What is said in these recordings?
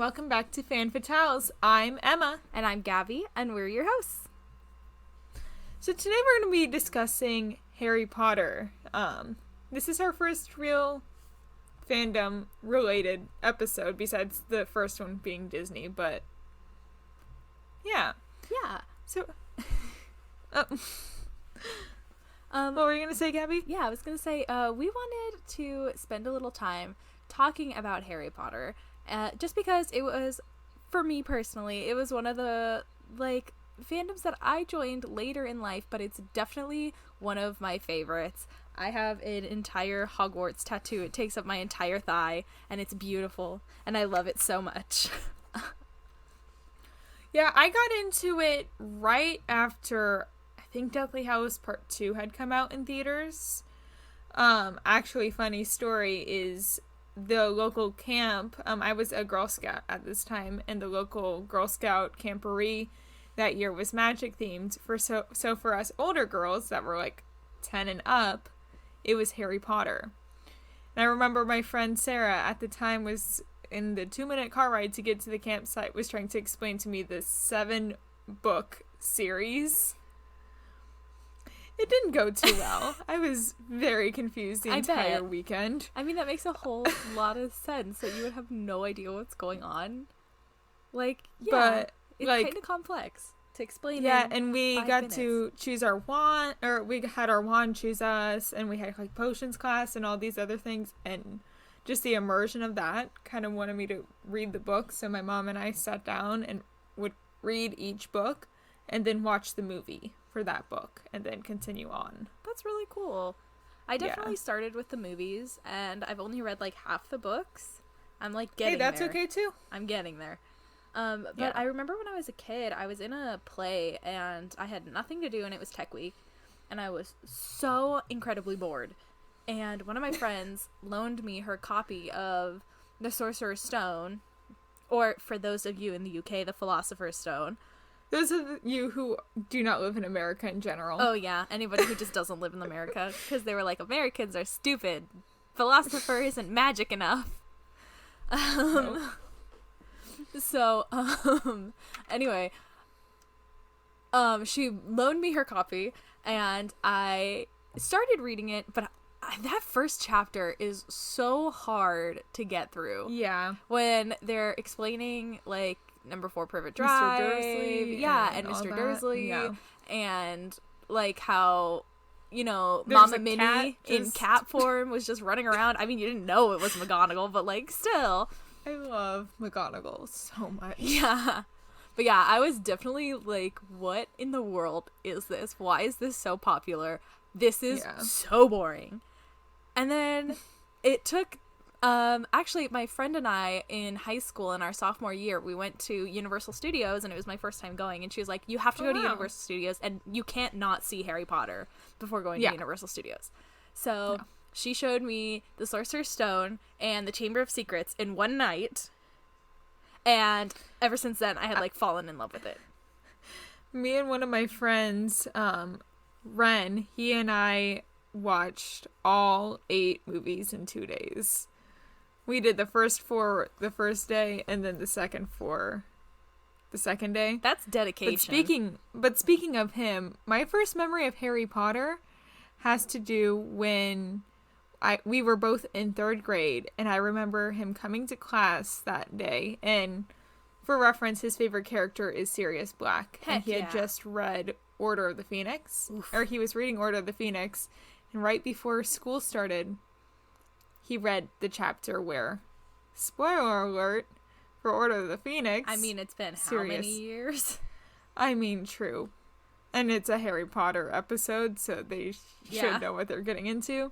welcome back to Fan Fatales. I'm Emma. And I'm Gabby, and we're your hosts. So today we're going to be discussing Harry Potter. This is our first real fandom-related episode, besides the first one being Disney, but yeah. Yeah. So, what were you going to say, Gabby? Yeah, I was going to say, we wanted to spend a little time talking about Harry Potter, just because it was, for me personally, it was one of the, fandoms that I joined later in life, but it's definitely one of my favorites. I have an entire Hogwarts tattoo. It takes up my entire thigh, and it's beautiful, and I love it so much. Yeah, I got into it right after, I think Deathly Hallows Part 2 had come out in theaters. Actually, funny story is the local camp, I was a Girl Scout at this time, and the local Girl Scout camporee that year was magic themed. So for us older girls that were 10 and up, it was Harry Potter. And I remember my friend Sarah at the time was in the 2-minute car ride to get to the campsite, was trying to explain to me this 7-book series. It didn't go too well. I was very confused the entire weekend. I mean, that makes a whole lot of sense, that you would have no idea what's going on. But it's kind of complex to explain. Yeah, and we got 5 minutes. to choose our wand, or we had our wand choose us, and we had potions class and all these other things, and just the immersion of that kind of wanted me to read the book. So my mom and I sat down and would read each book and then watch the movie for that book and then continue on. That's really cool. I definitely started with the movies, and I've only read half the books. I'm getting there. Hey, that's okay too. I'm getting there. But I remember when I was a kid, I was in a play, and I had nothing to do, and it was Tech Week, and I was so incredibly bored. And one of my friends loaned me her copy of The Sorcerer's Stone, or for those of you in the UK, The Philosopher's Stone. Those of you who do not live in America in general. Oh, yeah. Anybody who just doesn't live in America. Because they were Americans are stupid. Philosopher isn't magic enough. Nope. So, anyway, she loaned me her copy, and I started reading it, but that first chapter is so hard to get through. Yeah. When they're explaining, Number 4 Privet Drive. Mr. Dursley. Yeah, and Mr. That. Dursley. Yeah. And, how, There's Mama a Minnie cat in cat form was just running around. I mean, you didn't know it was McGonagall, but, still. I love McGonagall so much. Yeah. But yeah, I was definitely what in the world is this? Why is this so popular? This is so boring. And then it took, actually, my friend and I in high school in our sophomore year, we went to Universal Studios, and it was my first time going, and she was like, you have to go to Universal Studios, and you can't not see Harry Potter before going to Universal Studios. So she showed me The Sorcerer's Stone and The Chamber of Secrets in one night, and ever since then, I had fallen in love with it. Me and one of my friends, Ren, he and I watched all 8 movies in 2 days. We did the first 4 the first day, and then the second 4 the second day. That's dedication. But speaking of him, my first memory of Harry Potter has to do when we were both in 3rd grade, and I remember him coming to class that day, and for reference, his favorite character is Sirius Black. Heck, and he had just read Order of the Phoenix. Oof. Or he was reading Order of the Phoenix, and right before school started, he read the chapter where, spoiler alert, for Order of the Phoenix. I mean, it's been how many years? I mean, true. And it's a Harry Potter episode, so they should know what they're getting into.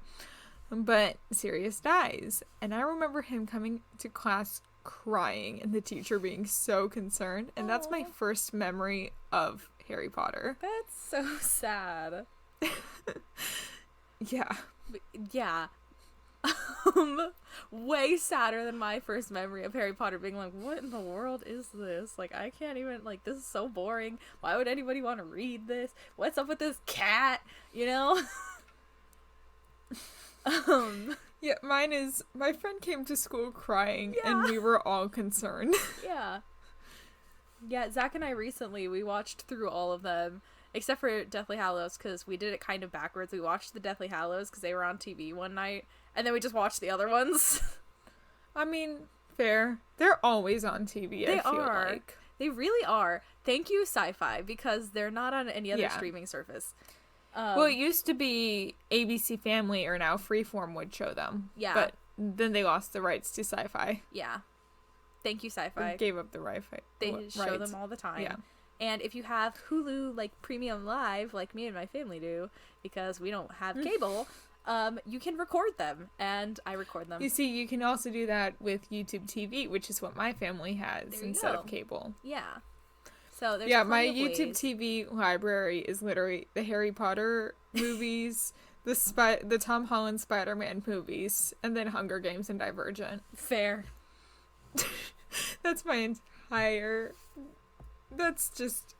But Sirius dies. And I remember him coming to class crying and the teacher being so concerned. And that's my first memory of Harry Potter. That's so sad. Yeah. Yeah. Way sadder than my first memory of Harry Potter being what in the world is this? I can't even, this is so boring. Why would anybody want to read this? What's up with this cat? Yeah, mine is, my friend came to school crying, and we were all concerned. Yeah. Yeah, Zach and I recently, we watched through all of them, except for Deathly Hallows, because we did it kind of backwards. We watched the Deathly Hallows because they were on TV one night, and then we just watched the other ones. I mean, fair. They're always on TV, I feel like. They really are. Thank you, Sci-Fi, because they're not on any other streaming service. Well, it used to be ABC Family, or now Freeform would show them. Yeah. But then they lost the rights to Sci-Fi. Yeah. Thank you, Sci-Fi. They gave up the rights. They show them all the time. Yeah. And if you have Hulu, like, Premium Live, like me and my family do, because we don't have cable, you can record them, and I record them. You see, you can also do that with YouTube TV, which is what my family has instead of cable. Yeah. So there's my of YouTube ways. TV library is literally the Harry Potter movies, the Tom Holland Spider-Man movies, and then Hunger Games and Divergent. Fair. That's my entire... That's just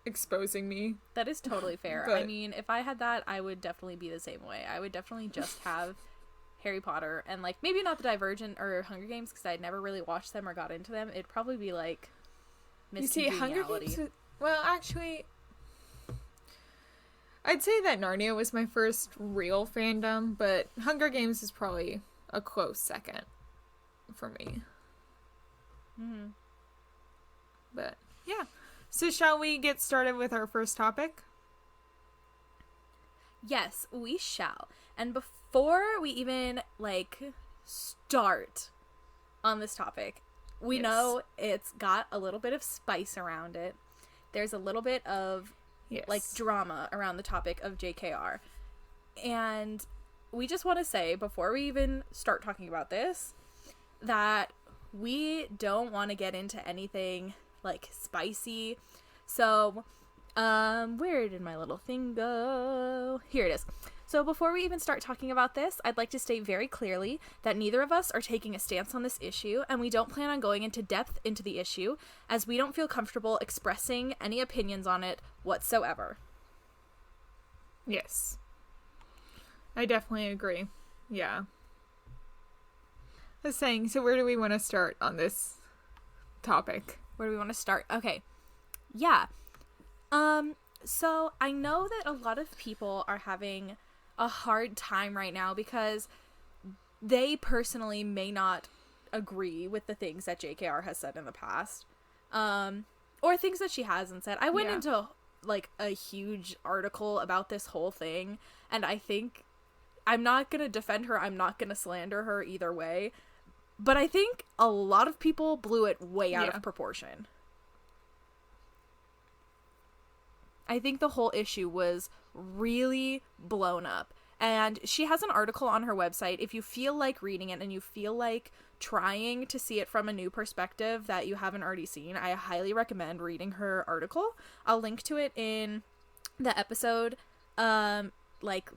exposing me. That is totally fair. But... I mean, if I had that, I would definitely be the same way. I would definitely just have Harry Potter, and, like, maybe not the Divergent or Hunger Games, because I'd never really watched them or got into them. It'd probably be, like, Miss You see, Hunger Congeniality. Games... Well, actually... I'd say that Narnia was my first real fandom, but Hunger Games is probably a close second for me. Mm-hmm. But, yeah. So shall we get started with our first topic? Yes, we shall. And before we even, like, start on this topic, we know it's got a little bit of spice around it. There's a little bit of, like, drama around the topic of JKR. And we just want to say, before we even start talking about this, that we don't want to get into anything, like, spicy. So, where did my little thing go? Here it is. So before we even start talking about this, I'd like to state very clearly that neither of us are taking a stance on this issue, and we don't plan on going into depth into the issue, as we don't feel comfortable expressing any opinions on it whatsoever. Yes. I definitely agree. Yeah. I was saying, so where do we want to start on this topic? Where do we want to start? Okay. Yeah. So I know that a lot of people are having a hard time right now because they personally may not agree with the things that JKR has said in the past, or things that she hasn't said. I went into, like, a huge article about this whole thing, and I think I'm not gonna defend her, I'm not gonna slander her either way, but I think a lot of people blew it way out of proportion. I think the whole issue was really blown up. And she has an article on her website. If you feel like reading it and you feel like trying to see it from a new perspective that you haven't already seen, I highly recommend reading her article. I'll link to it in the episode, like,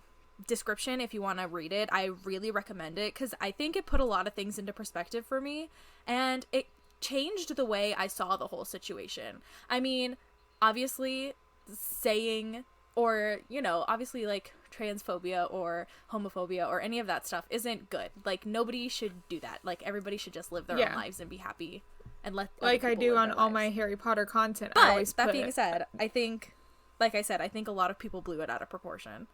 description if you want to read it. I really recommend it because I think it put a lot of things into perspective for me. And it changed the way I saw the whole situation. I mean, obviously... saying, or, you know, obviously, like, transphobia or homophobia or any of that stuff isn't good. Like, nobody should do that. Like, everybody should just live their own lives and be happy and let like I do on all my Harry Potter content. I always that being said, I think, like I said, I think a lot of people blew it out of proportion.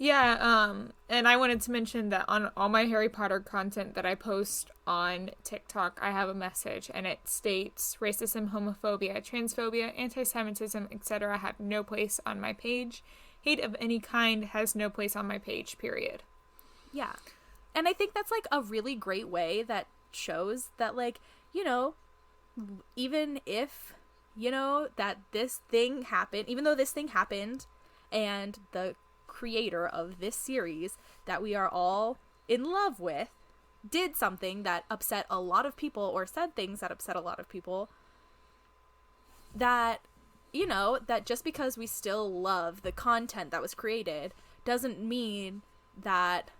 Yeah, and I wanted to mention that on all my Harry Potter content that I post on TikTok, I have a message, and it states, racism, homophobia, transphobia, anti-Semitism, etc. have no place on my page. Hate of any kind has no place on my page, period. Yeah. And I think that's, like, a really great way that shows that, like, you know, even if, you know, that this thing happened, even though this thing happened, and the creator of this series that we are all in love with did something that upset a lot of people, or said things that upset a lot of people, that, you know, that just because we still love the content that was created doesn't mean that,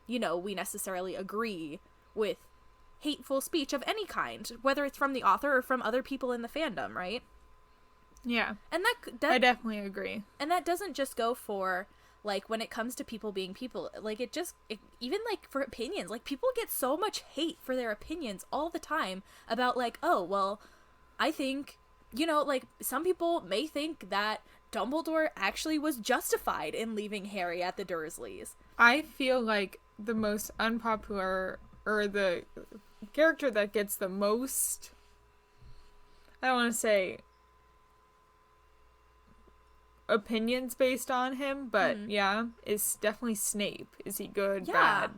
you know, we necessarily agree with hateful speech of any kind, whether it's from the author or from other people in the fandom, right? Yeah. And that I definitely agree. And that doesn't just go for, like, when it comes to people being people, like, even, like, for opinions, like, people get so much hate for their opinions all the time about, like, oh, well, I think, you know, like, some people may think that Dumbledore actually was justified in leaving Harry at the Dursleys. I feel like the most unpopular, or the character that gets the most, I don't want to say opinions based on him, but yeah, is definitely Snape. Is he good, bad?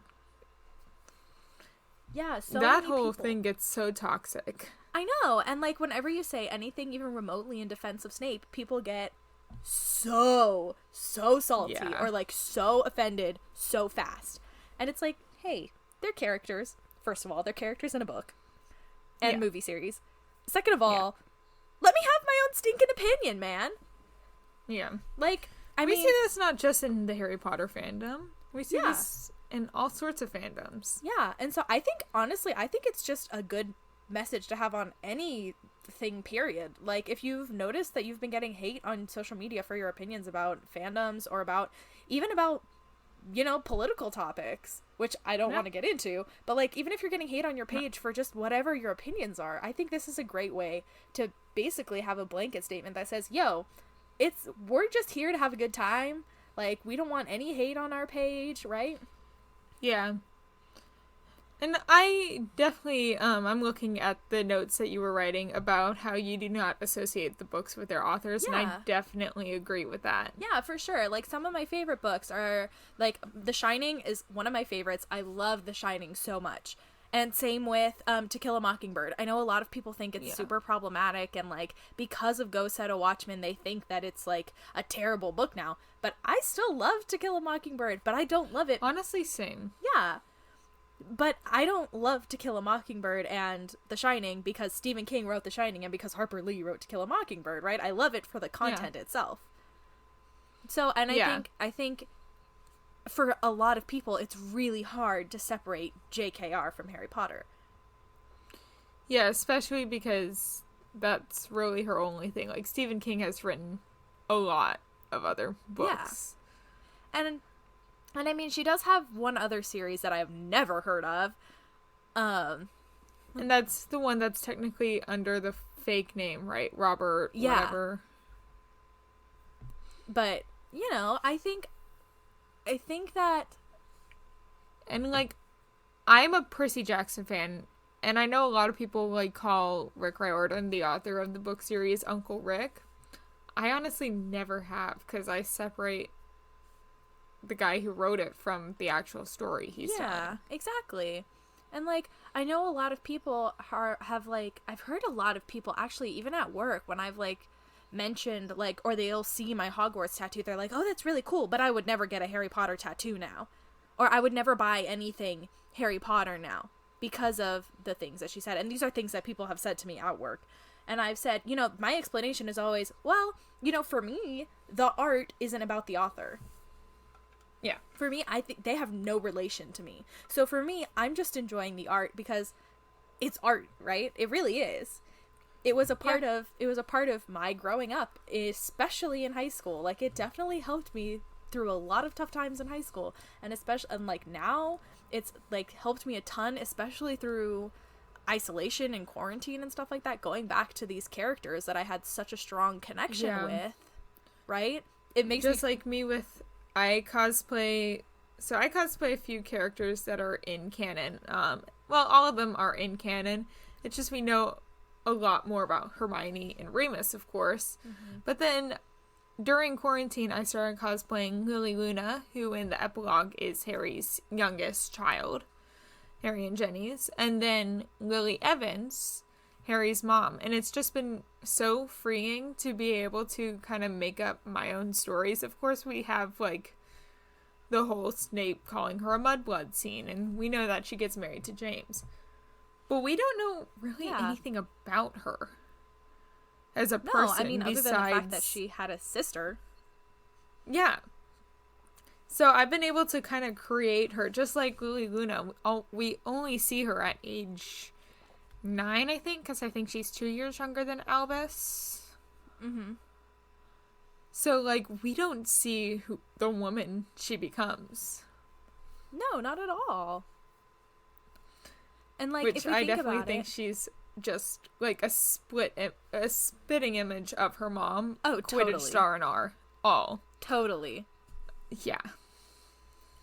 Yeah, so that whole thing gets so toxic. I know, and like whenever you say anything even remotely in defense of Snape, people get so salty or like so offended so fast. And it's like, hey, they're characters. First of all, they're characters in a book and movie series. Second of all, let me have my own stinking opinion, man. Yeah. Like, we see this not just in the Harry Potter fandom. We see this in all sorts of fandoms. Yeah, and so I think, honestly, it's just a good message to have on anything, period. Like, if you've noticed that you've been getting hate on social media for your opinions about fandoms or about, you know, political topics, which I don't want to get into, but like, even if you're getting hate on your page for just whatever your opinions are, I think this is a great way to basically have a blanket statement that says, yo, we're just here to have a good time. Like, we don't want any hate on our page, right? Yeah. And I definitely, I'm looking at the notes that you were writing about how you do not associate the books with their authors, and I definitely agree with that. Yeah, for sure. Like, some of my favorite books are, like, The Shining is one of my favorites. I love The Shining so much. And same with To Kill a Mockingbird. I know a lot of people think it's super problematic, and, like, because of Go Set a Watchman, they think that it's, like, a terrible book now. But I still love To Kill a Mockingbird, but I don't love it. Honestly, same. Yeah. But I don't love To Kill a Mockingbird and The Shining because Stephen King wrote The Shining and because Harper Lee wrote To Kill a Mockingbird, right? I love it for the content itself. So, and I think for a lot of people, it's really hard to separate JKR from Harry Potter. Yeah, especially because that's really her only thing. Like, Stephen King has written a lot of other books. Yeah. And I mean, she does have one other series that I have never heard of. And that's the one that's technically under the fake name, right? Robert, whatever. But, you know, I think that... And, like, I'm a Percy Jackson fan, and I know a lot of people, like, call Rick Riordan, the author of the book series, Uncle Rick. I honestly never have, because I separate the guy who wrote it from the actual story he's telling. Yeah, exactly. And, like, I know a lot of people have, like, I've heard a lot of people, actually, even at work, when I've, like, mentioned, like, or they'll see my Hogwarts tattoo, they're like, oh, that's really cool, but I would never get a Harry Potter tattoo now. Or I would never buy anything Harry Potter now because of the things that she said. And these are things that people have said to me at work. And I've said, you know, my explanation is always, well, you know, for me, the art isn't about the author. Yeah. For me, I think they have no relation to me. So for me, I'm just enjoying the art because it's art, right? It really is. It was a part of my growing up, especially in high school. Like, it definitely helped me through a lot of tough times in high school. And especially, and like now, it's like helped me a ton, especially through isolation and quarantine and stuff like that, going back to these characters that I had such a strong connection with, right? It makes just like me with I cosplay a few characters that are in canon. Well, all of them are in canon. It's just we know a lot more about Hermione and Remus, of course. Mm-hmm. But then during quarantine, I started cosplaying Lily Luna, who in the epilogue is Harry's youngest child, Harry and Jenny's, and then Lily Evans, Harry's mom. And it's just been so freeing to be able to kind of make up my own stories. Of course, we have, like, the whole Snape calling her a mudblood scene, and we know that she gets married to James. But we don't know really anything about her as a person. No, I mean, other than the fact that she had a sister. Yeah. So I've been able to kind of create her, just like Lily Luna. We only see her at age 9, I think, because I think she's 2 years younger than Albus. Mm-hmm. so, like, we don't see the woman she becomes. No, not at all. And, like, which if we I think definitely about think it, she's just, like, a spitting image of her mom. Oh, Quidditch totally. star and all. Totally. Yeah.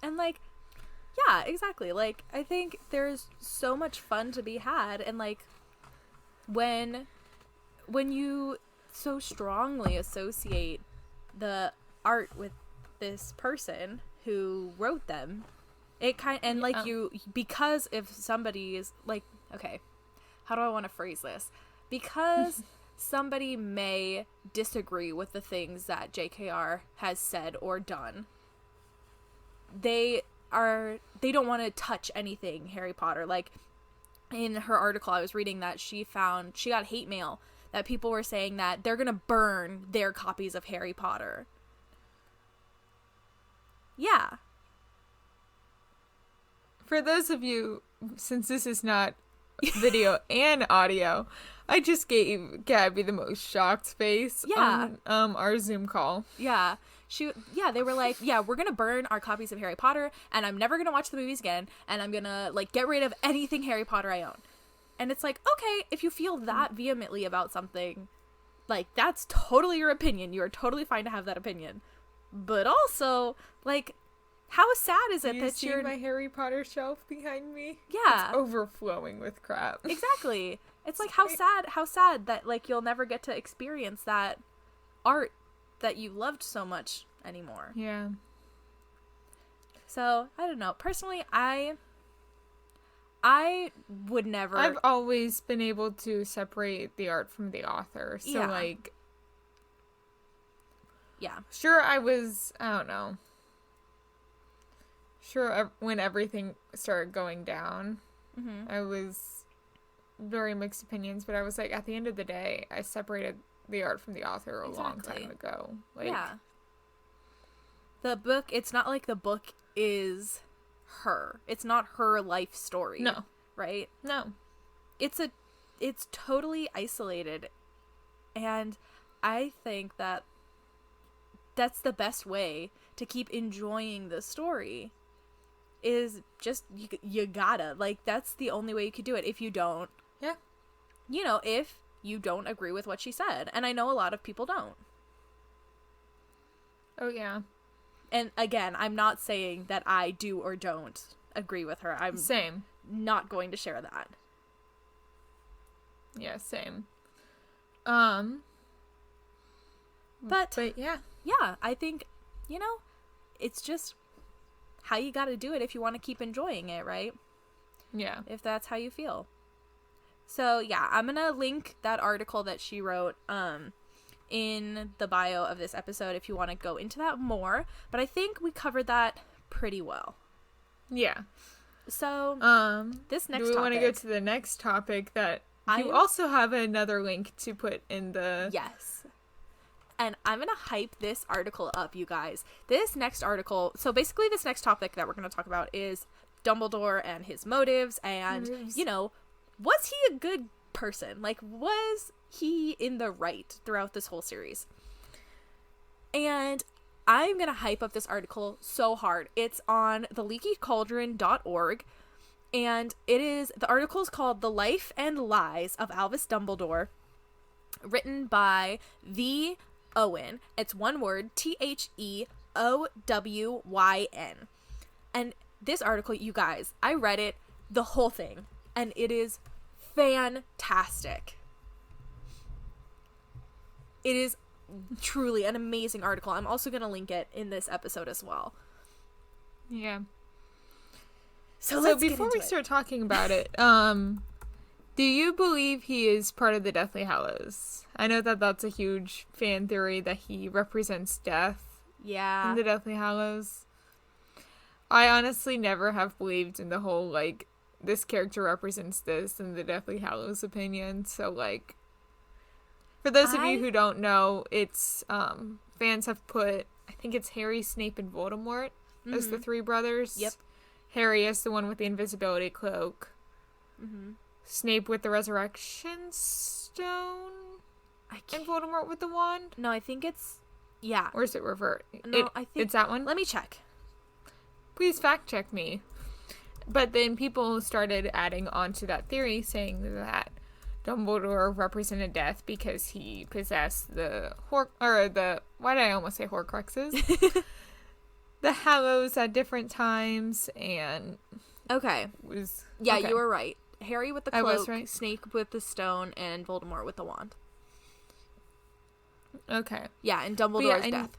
And, like, yeah, exactly. Like, I think there's so much fun to be had, and, like, when you so strongly associate the art with this person who wrote them, it and like because if somebody is like, okay, how do I want to phrase this? Because somebody may disagree with the things that JKR has said or done, they don't want to touch anything Harry Potter. Like, in her article I was reading, that she got hate mail that people were saying that they're gonna burn their copies of Harry Potter. Yeah. For those of you, since this is not video and audio, I just gave Gabby the most shocked face on our Zoom call. Yeah. They were like, yeah, we're gonna burn our copies of Harry Potter, and I'm never gonna watch the movies again, and I'm gonna, like, get rid of anything Harry Potter I own. And it's like, okay, if you feel that vehemently about something, like, that's totally your opinion. You are totally fine to have that opinion. But also, like, how sad is it that you're... my Harry Potter shelf behind me? Yeah. It's overflowing with crap. Exactly. It's like, how sad that, like, you'll never get to experience that art that you loved so much anymore. Yeah. So, I don't know. Personally, I would never... I've always been able to separate the art from the author. So, Yeah. like... Yeah. Sure, I don't know. Sure, when everything started going down, I was very mixed opinions, but I was like, at the end of the day, I separated the art from the author a long time ago. Like, yeah. The book, it's not like the book is her. It's not her life story. No. Right? No. It's totally isolated. And I think that that's the best way to keep enjoying the story, is just, you gotta, like, that's the only way you could do it. If you don't, if you don't agree with what she said. And I know a lot of people don't. Oh, yeah. And again, I'm not saying that I do or don't agree with her. I'm Same. not going to share that. Yeah, same. But yeah. Yeah, I think, it's just how you gotta do it if you want to keep enjoying it, right? Yeah. If that's how you feel. So, yeah, I'm gonna link that article that she wrote in the bio of this episode if you want to go into that more. But I think we covered that pretty well. Yeah. So, this next topic... Do we want to go to the next topic that you also have another link to put in the... Yes. And I'm going to hype this article up, you guys. This next article... So, basically, this next topic that we're going to talk about is Dumbledore and his motives. And, was he a good person? Like, was he in the right throughout this whole series? And I'm going to hype up this article so hard. It's on theleakycauldron.org. And the article is called The Life and Lies of Albus Dumbledore, written by V. Owen. It's one word, TheOwyn. And this article, you guys, I read it, the whole thing, and it is fantastic. It is truly an amazing article. I'm also going to link it in this episode as well. Yeah. So before we start talking about it, do you believe he is part of the Deathly Hallows? I know that that's a huge fan theory, that he represents death in the Deathly Hallows. I honestly never have believed in the whole, like, this character represents this in the Deathly Hallows opinion. So, like, for those of you who don't know, it's, fans have put, I think it's Harry, Snape, and Voldemort as the three brothers. Yep. Harry is the one with the invisibility cloak. Snape with the resurrection stone. And Voldemort with the wand. No, I think it's Yeah. Or is it revert? No, I think it's that one? Let me check. Please fact check me. But then people started adding on to that theory, saying that Dumbledore represented death because he possessed why did I almost say Horcruxes? The Hallows at different times, and okay. You were right. Harry with the cloak, I was right. Snape with the stone, and Voldemort with the wand. Okay. Yeah, and Dumbledore's death.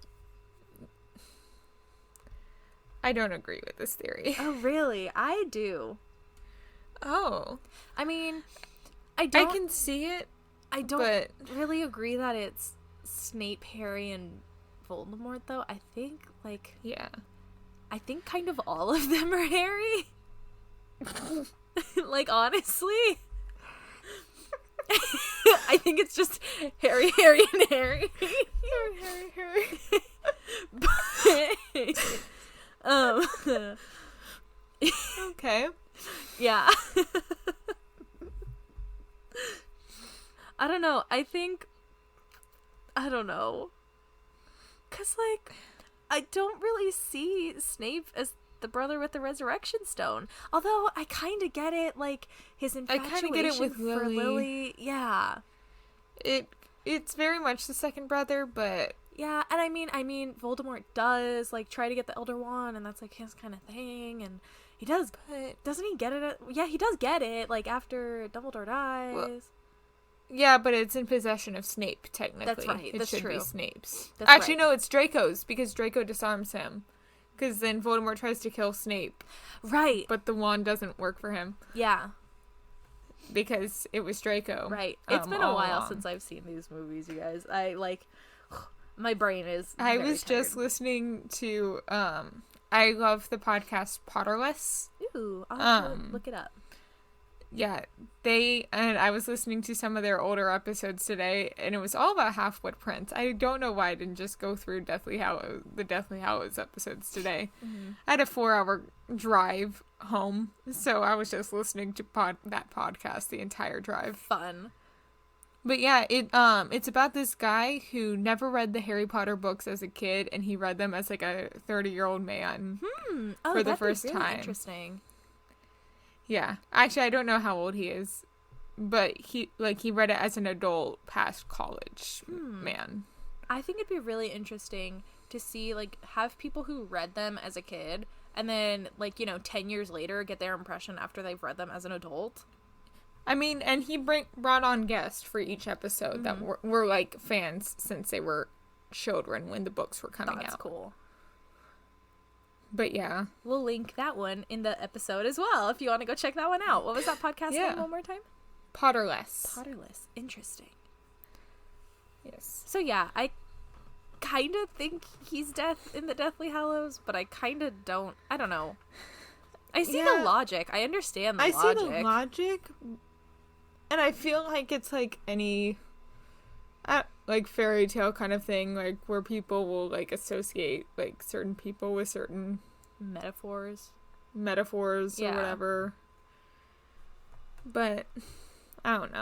I don't agree with this theory. Oh, really? I do. Oh. I mean, I can see it. I don't really agree that it's Snape, Harry, and Voldemort, though. I think, yeah. I think kind of all of them are Harry. Honestly. I think it's just Harry, and Harry. Harry. Okay. Yeah. I don't know. I don't know. 'Cause, I don't really see Snape as the brother with the resurrection stone. Although, I kind of get it, his infatuation for Lily. Yeah. It's very much the second brother, but... Yeah, and I mean, Voldemort does, try to get the Elder Wand, and that's, his kind of thing, and he does, but doesn't he get it? Yeah, he does get it, after Dumbledore dies. Well, yeah, but it's in possession of Snape, technically. That's right, It should true. be Snape's. That's Actually, right. no, it's Draco's, because Draco disarms him. Because then Voldemort tries to kill Snape. Right. But the wand doesn't work for him. Yeah. Because it was Draco. Right. It's been a while since I've seen these movies, you guys. My brain is I was tired. just listening to, I love the podcast Potterless. Ooh, I'll have to look it up. Yeah, and I was listening to some of their older episodes today, and it was all about Half-Blood Prince. I don't know why I didn't just go through the Deathly Hallows episodes today. Mm-hmm. I had a 4-hour drive home, so I was just listening to that podcast the entire drive. Fun. But yeah, it's about this guy who never read the Harry Potter books as a kid, and he read them as a 30-year-old man for the first time. Interesting. Yeah. Actually, I don't know how old he is, but he read it as an adult past college man. I think it'd be really interesting to see, have people who read them as a kid and then, 10 years later get their impression after they've read them as an adult. I mean, and he brought on guests for each episode that were fans since they were children when the books were coming out. That's cool. But yeah. We'll link that one in the episode as well if you want to go check that one out. What was that podcast name one more time? Potterless. Interesting. Yes. So yeah, I kind of think he's in the Deathly Hallows, but I kind of don't. I don't know. I see the logic. I understand the logic. I see the logic. And I feel like it's any fairy tale kind of thing, where people will associate certain people with certain metaphors or whatever. But I don't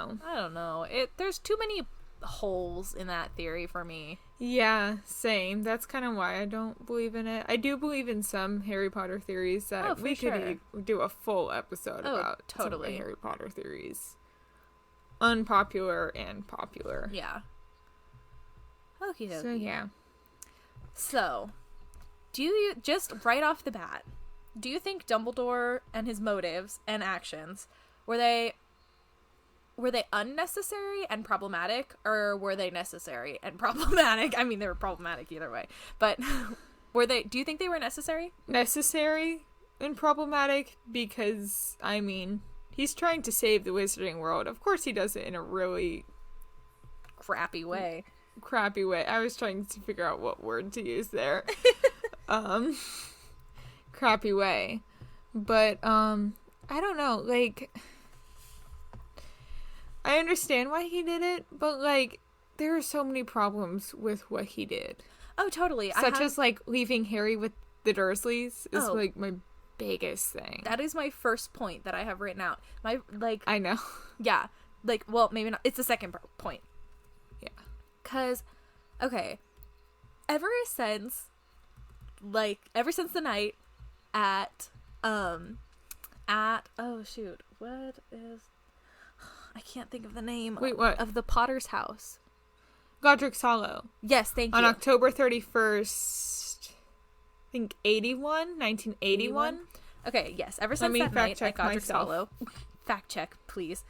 know. There's too many holes in that theory for me. Yeah, same. That's kind of why I don't believe in it. I do believe in some Harry Potter theories that we could do a full episode about. Totally. Some of the Harry Potter theories. Unpopular and popular. Yeah. Okay. So yeah. So, do you just right off the bat, do you think Dumbledore and his motives and actions were they unnecessary and problematic, or were they necessary and problematic? I mean, they were problematic either way, but do you think they were necessary? Necessary and problematic because, I mean, he's trying to save the wizarding world. Of course he does it in a really crappy way. I was trying to figure out what word to use there. Crappy way. But, I don't know, I understand why he did it, but, there are so many problems with what he did. Oh, totally. Such as, leaving Harry with the Dursleys is, my biggest thing. That is my first point that I have written out. I know. Yeah. Well, maybe not. It's the second point. Yeah. 'Cause, okay, ever since the night at oh shoot, what is, I can't think of the name. Wait, what? Of the Potter's house. Godric's Hollow. Yes, thank you. On October 31st, I think 1981. Okay, yes. Ever since that night at Godric's Hollow, fact check, please.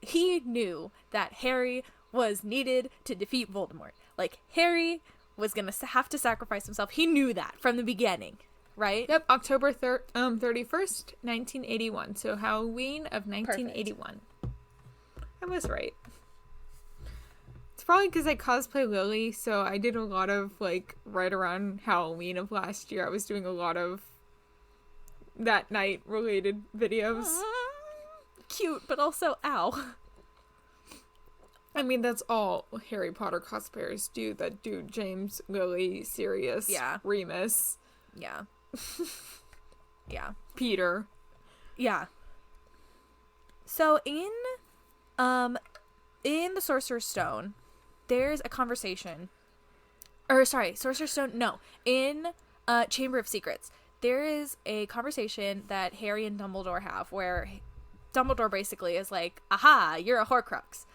He knew that Harry was needed to defeat Voldemort. Like, Harry was gonna have to sacrifice himself. He knew that from the beginning, right? Yep, October 31st, 1981. So Halloween of 1981. Perfect. I was right. It's probably because I cosplay Lily, so I did a lot of, like, right around Halloween of last year. I was doing a lot of that night related videos. Cute, but also ow. I mean, that's all Harry Potter cosplayers do that do James, Lily, Sirius, Remus. Yeah. Yeah. Peter. Yeah. So in the Sorcerer's Stone, there's a conversation. Or sorry, Sorcerer's Stone, no. In Chamber of Secrets, there is a conversation that Harry and Dumbledore have where Dumbledore basically is like, aha, you're a Horcrux.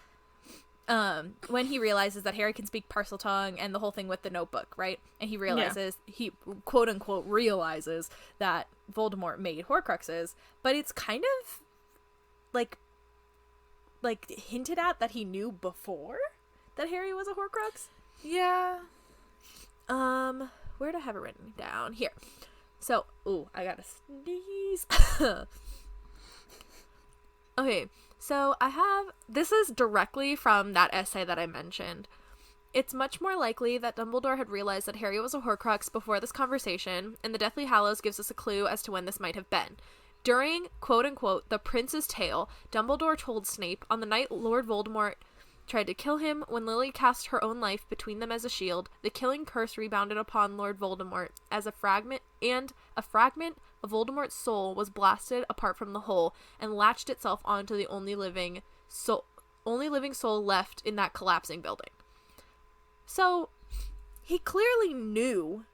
When he realizes that Harry can speak Parseltongue and the whole thing with the notebook, right? And he realizes, he quote unquote realizes that Voldemort made Horcruxes, but it's kind of like hinted at that he knew before that Harry was a Horcrux. Yeah. Where do I have it written down? Here. So, I gotta sneeze. Okay, so this is directly from that essay that I mentioned. It's much more likely that Dumbledore had realized that Harry was a Horcrux before this conversation, and the Deathly Hallows gives us a clue as to when this might have been. During, quote-unquote, the Prince's Tale, Dumbledore told Snape on the night Lord Voldemort tried to kill him, when Lily cast her own life between them as a shield, the killing curse rebounded upon Lord Voldemort as a fragment of Voldemort's soul was blasted apart from the whole and latched itself onto the only living soul left in that collapsing building. So, he clearly knew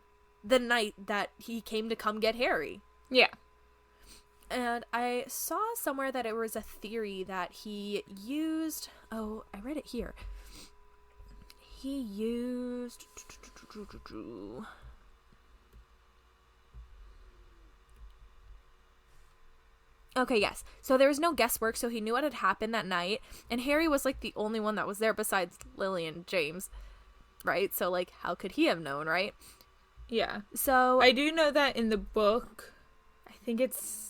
the night that he came to come get Harry. Yeah. And I saw somewhere that it was a theory that he used... Oh, I read it here. He used... Okay, yes. So there was no guesswork, so he knew what had happened that night. And Harry was, like, the only one that was there besides Lily and James. Right? So, like, how could he have known, right? Yeah. So... I do know that in the book, I think it's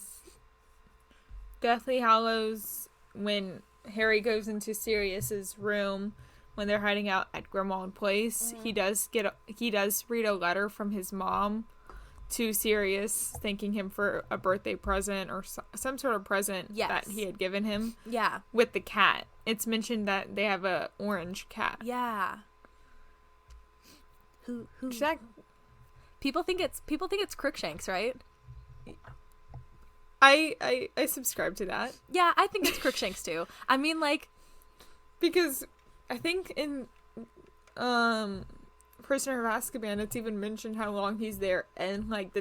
Deathly Hallows, when Harry goes into Sirius's room when they're hiding out at Grimmauld Place, he does read a letter from his mom to Sirius thanking him for a birthday present or some sort of present that he had given him. Yeah. With the cat. It's mentioned that they have a orange cat. Yeah. Who? That... People think it's Crookshanks, right? I subscribe to that. Yeah, I think it's Crookshanks too. I mean, like, because I think in Prisoner of Azkaban, it's even mentioned how long he's there, and like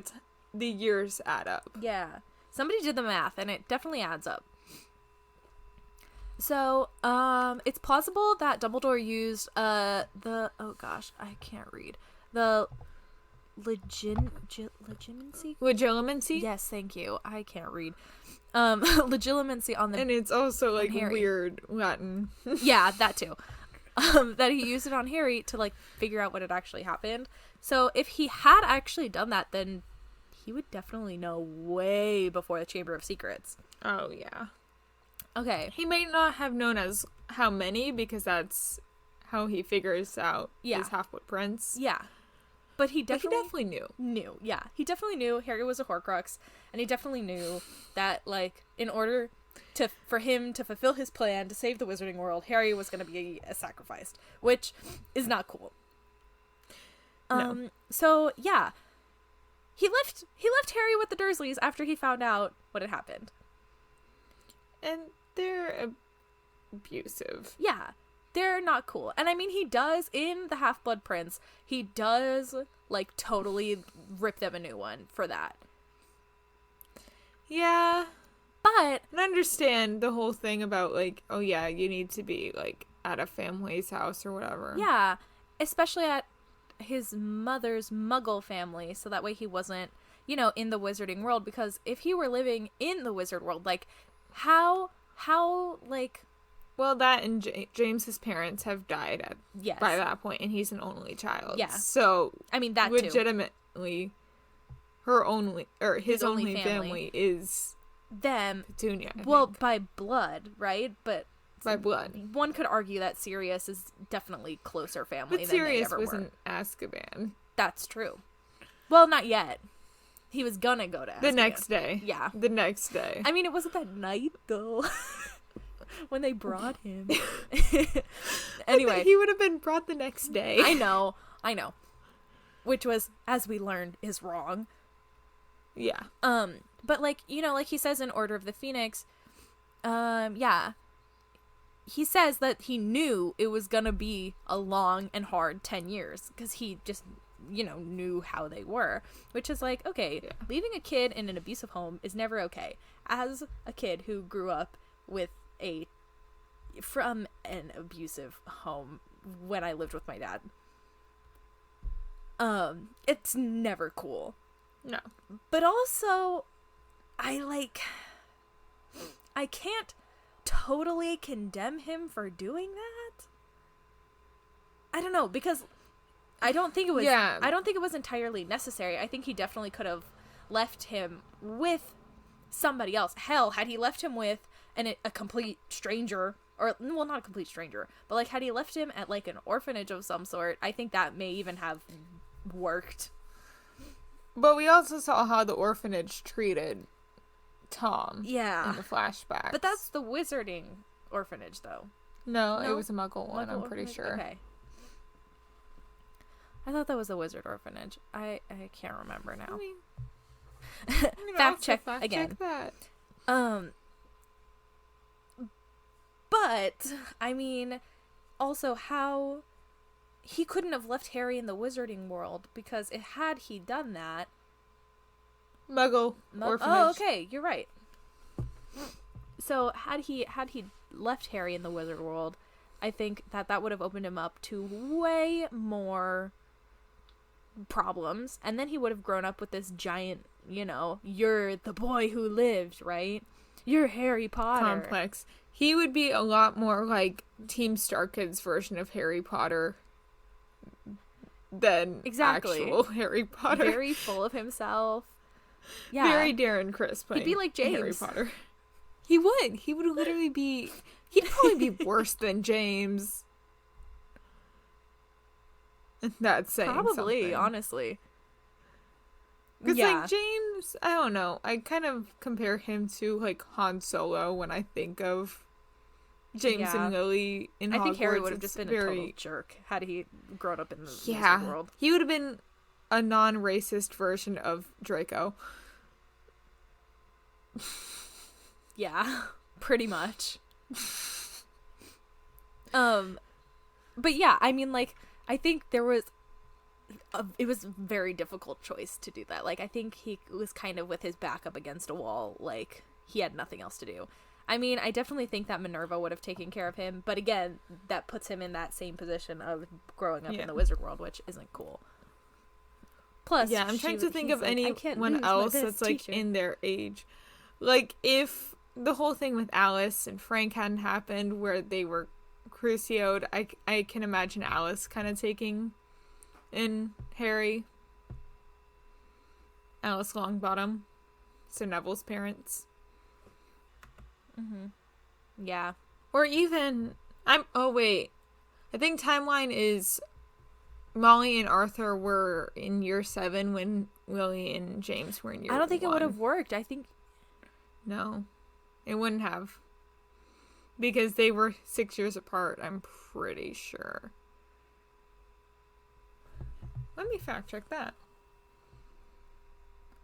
the years add up. Yeah, somebody did the math, and it definitely adds up. So, it's plausible that Dumbledore used the Legilimency? Yes, thank you. I can't read. Legilimency on the... And it's also, like, weird Latin. Yeah, that too. That he used it on Harry to, like, figure out what had actually happened. So, if he had actually done that, then he would definitely know way before the Chamber of Secrets. Oh, yeah. Okay. He may not have known as how many, because that's how he figures out his Half-Blood Prince. Yeah. But he definitely knew. Yeah, he definitely knew Harry was a Horcrux, and he definitely knew that, like, in order for him to fulfill his plan to save the Wizarding World, Harry was going to be sacrificed, which is not cool. No. So yeah, he left Harry with the Dursleys after he found out what had happened, and they're abusive. Yeah, they're not cool. And I mean, he does, in the Half-Blood Prince, he does, like, totally rip them a new one for that. Yeah. But I understand the whole thing about, like, oh yeah, you need to be, like, at a family's house or whatever. yeah, especially at his mother's Muggle family, so that way he wasn't, you know, in the wizarding world, because if he were living in the wizard world, like, how, like... Well, that and James's parents have died Yes. by that point, and he's an only child. Yeah. So, I mean, that legitimately, his only family is them. Petunia. Well, by blood, right? But by blood. One could argue that Sirius is definitely closer family but than Sirius they ever was were. in Azkaban. That's true. Well, not yet. He was gonna go to Azkaban. The next day. Yeah. The next day. I mean, it wasn't that night, though. When they brought him. Anyway. He would have been brought the next day. I know. Which was, as we learned, is wrong. Yeah. But, like, you know, like he says in Order of the Phoenix, yeah. He says that he knew it was gonna be a long and hard 10 years. Because he just, you know, knew how they were. Which is like, okay, yeah. Leaving a kid in an abusive home is never okay. As a kid who grew up from an abusive home when I lived with my dad, it's never cool. No. But also, I can't totally condemn him for doing that. I don't know, because I don't think it was entirely necessary. I think he definitely could have left him with somebody else. Hell, had he left him with a complete stranger, or, well, not a complete stranger, but, like, had he left him at, like, an orphanage of some sort, I think that may even have worked. But we also saw how the orphanage treated Tom. Yeah. In the flashbacks. But that's the wizarding orphanage, though. No, it was a Muggle one, I'm pretty sure. Okay. I thought that was a wizard orphanage. I can't remember now. Fact check again. That. But, I mean, also how he couldn't have left Harry in the wizarding world, because had he done that... Muggle orphanage. Oh, okay, you're right. So, had he left Harry in the wizard world, I think that would have opened him up to way more problems, and then he would have grown up with this giant, you know, you're the boy who lived, right? You're Harry Potter. Complex. He would be a lot more like Team Star Kids' version of Harry Potter than actual Harry Potter. Very full of himself. Yeah. Very Darren Criss playing He'd be like James. Harry Potter. He would. He would literally be... He'd probably be worse than James. That's saying probably, something. Honestly. Because, like, James, I don't know. I kind of compare him to, like, Han Solo when I think of James and Lily in Hogwarts. I think Harry would have just been a total jerk had he grown up in the wizard world. He would have been a non-racist version of Draco. Yeah, pretty much. But yeah, I mean, like, I think it was a very difficult choice to do that. Like, I think he was kind of with his back up against a wall, like, he had nothing else to do. I mean, I definitely think that Minerva would have taken care of him, but again, that puts him in that same position of growing up in the wizard world, which isn't cool. Plus, I'm trying to think of anyone else that's, like, in their age. Like, if the whole thing with Alice and Frank hadn't happened, where they were crucioed, I can imagine Alice kind of taking in Harry. Alice Longbottom. So Neville's parents. Mm-hmm. Yeah. Or even... I think timeline is... Molly and Arthur were in year 7 when Lily and James were in year 1. I don't think it would have worked. I think... No. It wouldn't have. Because they were 6 years apart, I'm pretty sure. Let me fact check that.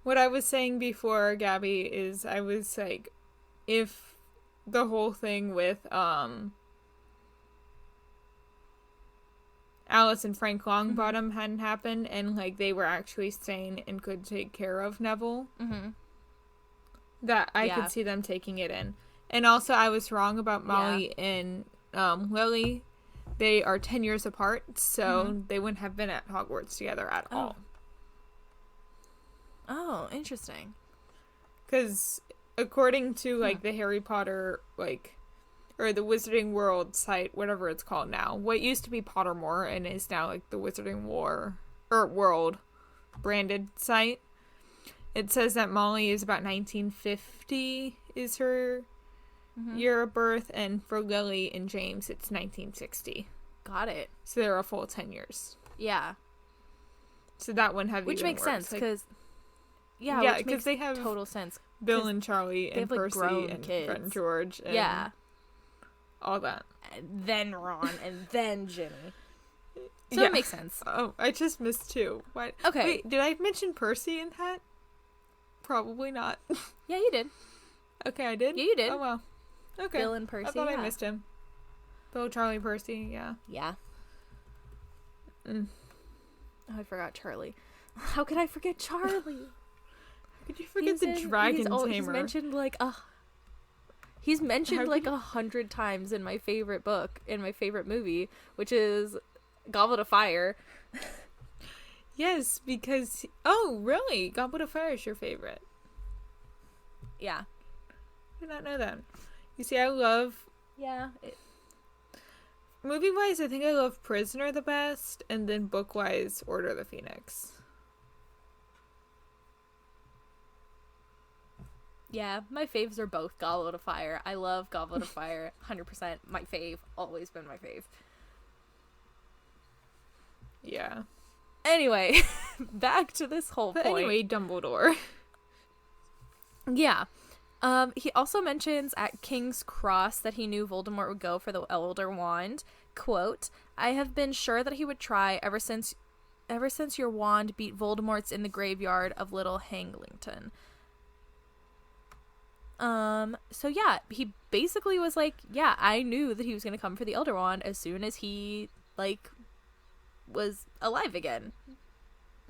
What I was saying before, Gabby, is I was like, if the whole thing with Alice and Frank Longbottom hadn't happened, and, like, they were actually sane and could take care of Neville. Mm-hmm. That I could see them taking it in. And also, I was wrong about Molly and Lily. They are 10 years apart, so they wouldn't have been at Hogwarts together at all. Oh, interesting. Because according to, like, the Harry Potter, like, or the Wizarding World site, whatever it's called now, what used to be Pottermore and is now, like, the Wizarding World branded site, it says that Molly is about 1950 is her year of birth, and for Lily and James, it's 1960. Got it. So they're a full 10 years. Yeah. So that one have which even makes worse. sense, like, because which makes they have total sense. Bill and Charlie and have, like, Percy grown and kids. Fred and George and all that. And then Ron and then Ginny. So it makes sense. Oh, I just missed two. What? Okay. Wait, did I mention Percy in that? Probably not. Yeah, you did. Okay, I did? Yeah, you did. Oh, well. Okay. Bill and Percy, I thought I missed him. Bill, Charlie, Percy, yeah. Yeah. Oh, I forgot Charlie. How could I forget Charlie? Could you forget the Dragon Tamer? He's mentioned like 100 times in my favorite book, in my favorite movie, which is Goblet of Fire. Yes, because... Oh, really? Goblet of Fire is your favorite? Yeah. I did not know that. You see, I love... Yeah. Movie-wise, I think I love Prisoner the best, and then book-wise, Order of the Phoenix. Yeah, my faves are both Goblet of Fire. I love Goblet of Fire. 100% my fave. Always been my fave. Yeah. Anyway, back to this whole point. Anyway, Dumbledore. Yeah. He also mentions at King's Cross that he knew Voldemort would go for the Elder Wand. Quote, "I have been sure that he would try ever since your wand beat Voldemort's in the graveyard of Little Hanglington." So yeah, he basically was like, yeah, I knew that he was going to come for the Elder Wand as soon as he, like, was alive again.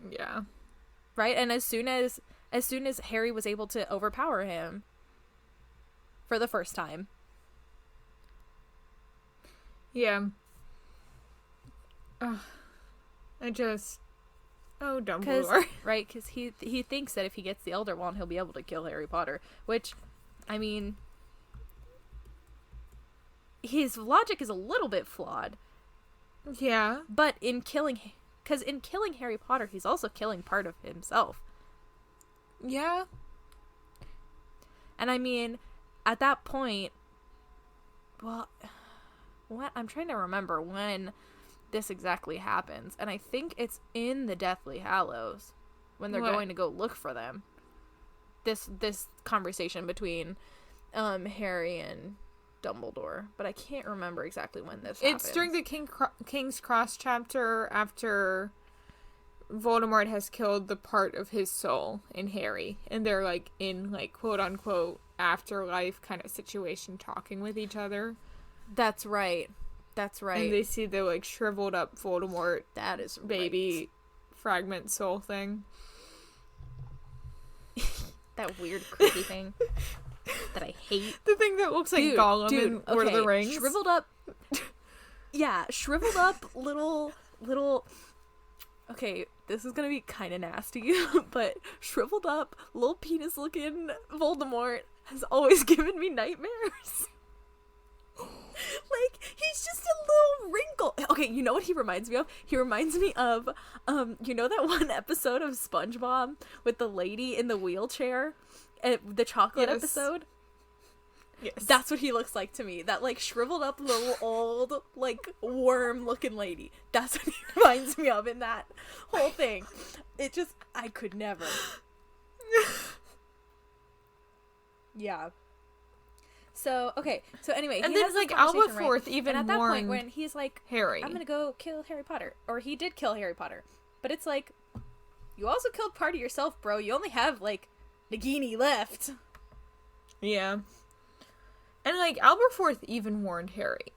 Yeah. Right? And as soon as Harry was able to overpower him for the first time. Yeah. Dumbledore. Right, because he thinks that if he gets the Elder Wand, he'll be able to kill Harry Potter, which, I mean, his logic is a little bit flawed. Yeah. But in killing Harry Potter, he's also killing part of himself. Yeah. And I mean, at that point, well, what I'm trying to remember when this exactly happens, and I think it's in the Deathly Hallows when they're going to go look for them. This conversation between Harry and Dumbledore, but I can't remember exactly when this happens. It's during the King's Cross chapter after Voldemort has killed the part of his soul in Harry, and they're like in like quote unquote afterlife kind of situation talking with each other. That's right. And they see the like shriveled up Voldemort that is baby fragment soul thing. That weird creepy thing that I hate. The thing that looks like Gollum in Lord of the Rings. Shriveled up. Yeah, shriveled up little. Okay, this is gonna be kind of nasty, but shriveled up little penis looking Voldemort has always given me nightmares. Like, he's just a little wrinkle. Okay, you know what he reminds me of? He reminds me of, you know that one episode of SpongeBob with the lady in the wheelchair? The chocolate episode? Yes. That's what he looks like to me. That, like, shriveled up little old, like, worm-looking lady. That's what he reminds me of in that whole thing. I could never. Yeah. So, okay. So, anyway. And then, like, Albus Fourth even and at that warned point when he's like, Harry. I'm gonna go kill Harry Potter. Or he did kill Harry Potter. But it's like, you also killed part of yourself, bro. You only have, like, Nagini left. Yeah. And, like, Albus Fourth even warned Harry.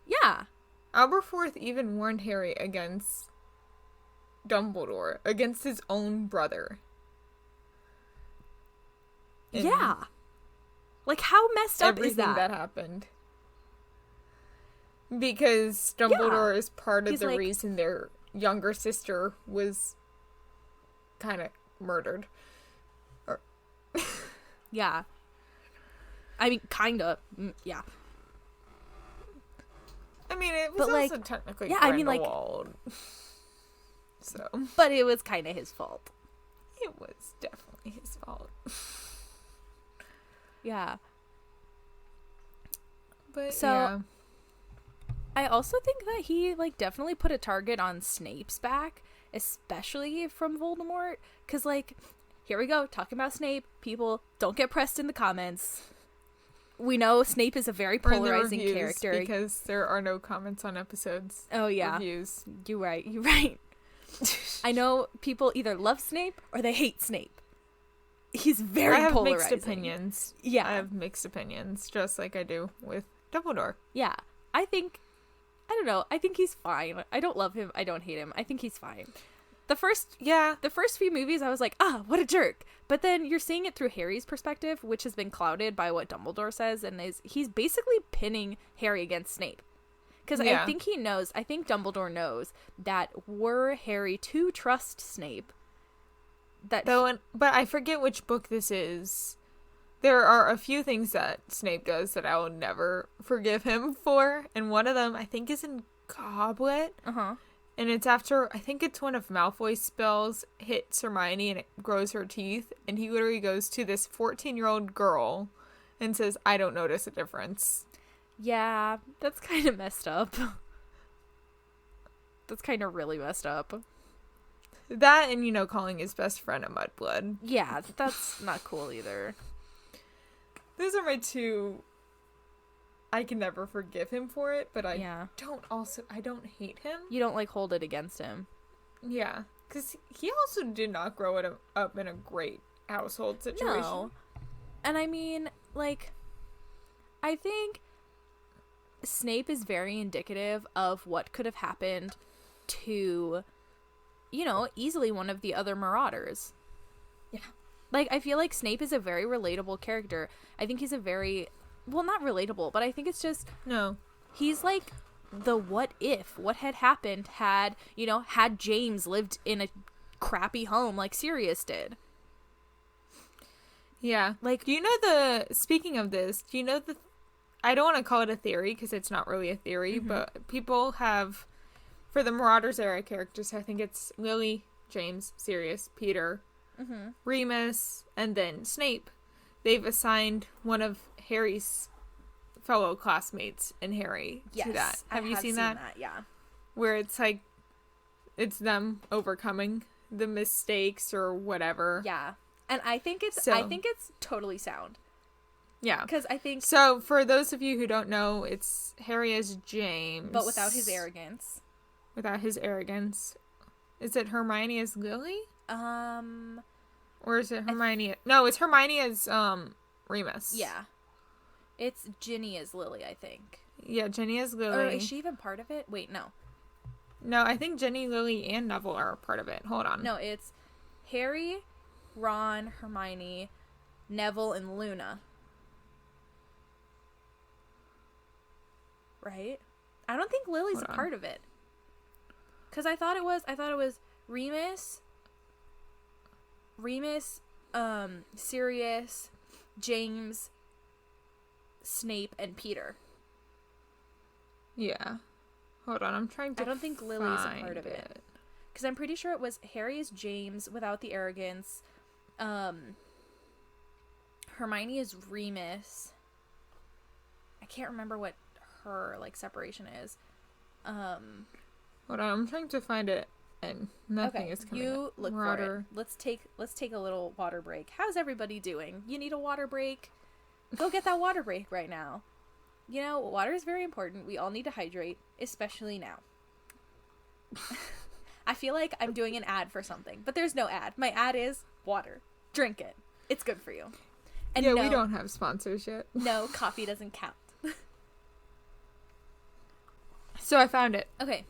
Yeah. Aberforth even warned Harry against Dumbledore, against his own brother. Yeah. Like, how messed up is everything that happened. Because Dumbledore is part of the reason their younger sister was kind of murdered. Yeah. I mean, kind of. Yeah. I mean, it was also technically Grindelwald. So. But it was kind of his fault. It was definitely his fault. Yeah. But, so, yeah. I also think that he, like, definitely put a target on Snape's back, especially from Voldemort. Because, like, here we go, talking about Snape. People, don't get pressed in the comments. We know Snape is a very polarizing character. Because there are no comments on episodes. Oh, yeah. Reviews. You're right. I know people either love Snape or they hate Snape. He's very polarizing. I have mixed opinions. Yeah. I have mixed opinions, just like I do with Dumbledore. Yeah. I think he's fine. I don't love him. I don't hate him. I think he's fine. The first few movies, I was like, what a jerk. But then you're seeing it through Harry's perspective, which has been clouded by what Dumbledore says, and he's basically pinning Harry against Snape. Because I think Dumbledore knows that were Harry to trust Snape, but I forget which book this is. There are a few things that Snape does that I will never forgive him for, and one of them I think is in Goblet. And it's after, I think it's one of Malfoy's spells hits Hermione and it grows her teeth. And he literally goes to this 14-year-old girl and says, I don't notice a difference. Yeah, that's kind of messed up. That's kind of really messed up. That and, calling his best friend a mudblood. Yeah, that's not cool either. Those are my two... I can never forgive him for it, but I don't hate him. You don't, like, hold it against him. Yeah, because he also did not grow up in a great household situation. No. And I mean, like, I think Snape is very indicative of what could have happened to, easily one of the other Marauders. Yeah. Like, I feel like Snape is a very relatable character. I think he's a very... Well, not relatable, but I think it's just... No. He's like the what if. What had happened had James lived in a crappy home like Sirius did. Yeah. Like, speaking of this, I don't want to call it a theory because it's not really a theory, but people have, for the Marauders era characters, I think it's Lily, James, Sirius, Peter, Remus, and then Snape. They've assigned one of Harry's fellow classmates and Harry to that. Have you seen that? Yeah. Where it's like, it's them overcoming the mistakes or whatever. Yeah. And I think it's totally sound. Yeah. Because I think... So, for those of you who don't know, it's Harry as James. But without his arrogance. Without his arrogance. Is it Hermione as Lily? Or is it Hermione... No, it's Hermione as, Remus. Yeah. It's Ginny as Lily, I think. Yeah, Ginny as Lily. Or is she even part of it? Wait, no. No, I think Ginny, Lily, and Neville are a part of it. Hold on. No, it's Harry, Ron, Hermione, Neville, and Luna. Right? I don't think Lily's a part of it. Because I thought it was Remus, Sirius, James, Snape, and Peter. Yeah. Hold on, I'm trying to I don't think Lily's a part of it. Because I'm pretty sure it was Harry is James without the arrogance. Hermione is Remus. I can't remember what her, like, separation is. Hold on, I'm trying to find it, and nothing is coming you up. Look for it. Let's take a little water break. How's everybody doing? You need a water break? Go get that water break right now. Water is very important. We all need to hydrate, especially now. I feel like I'm doing an ad for something, but there's no ad. My ad is water. Drink it. It's good for you. And yeah, we don't have sponsors yet. No, coffee doesn't count. So I found it. Okay.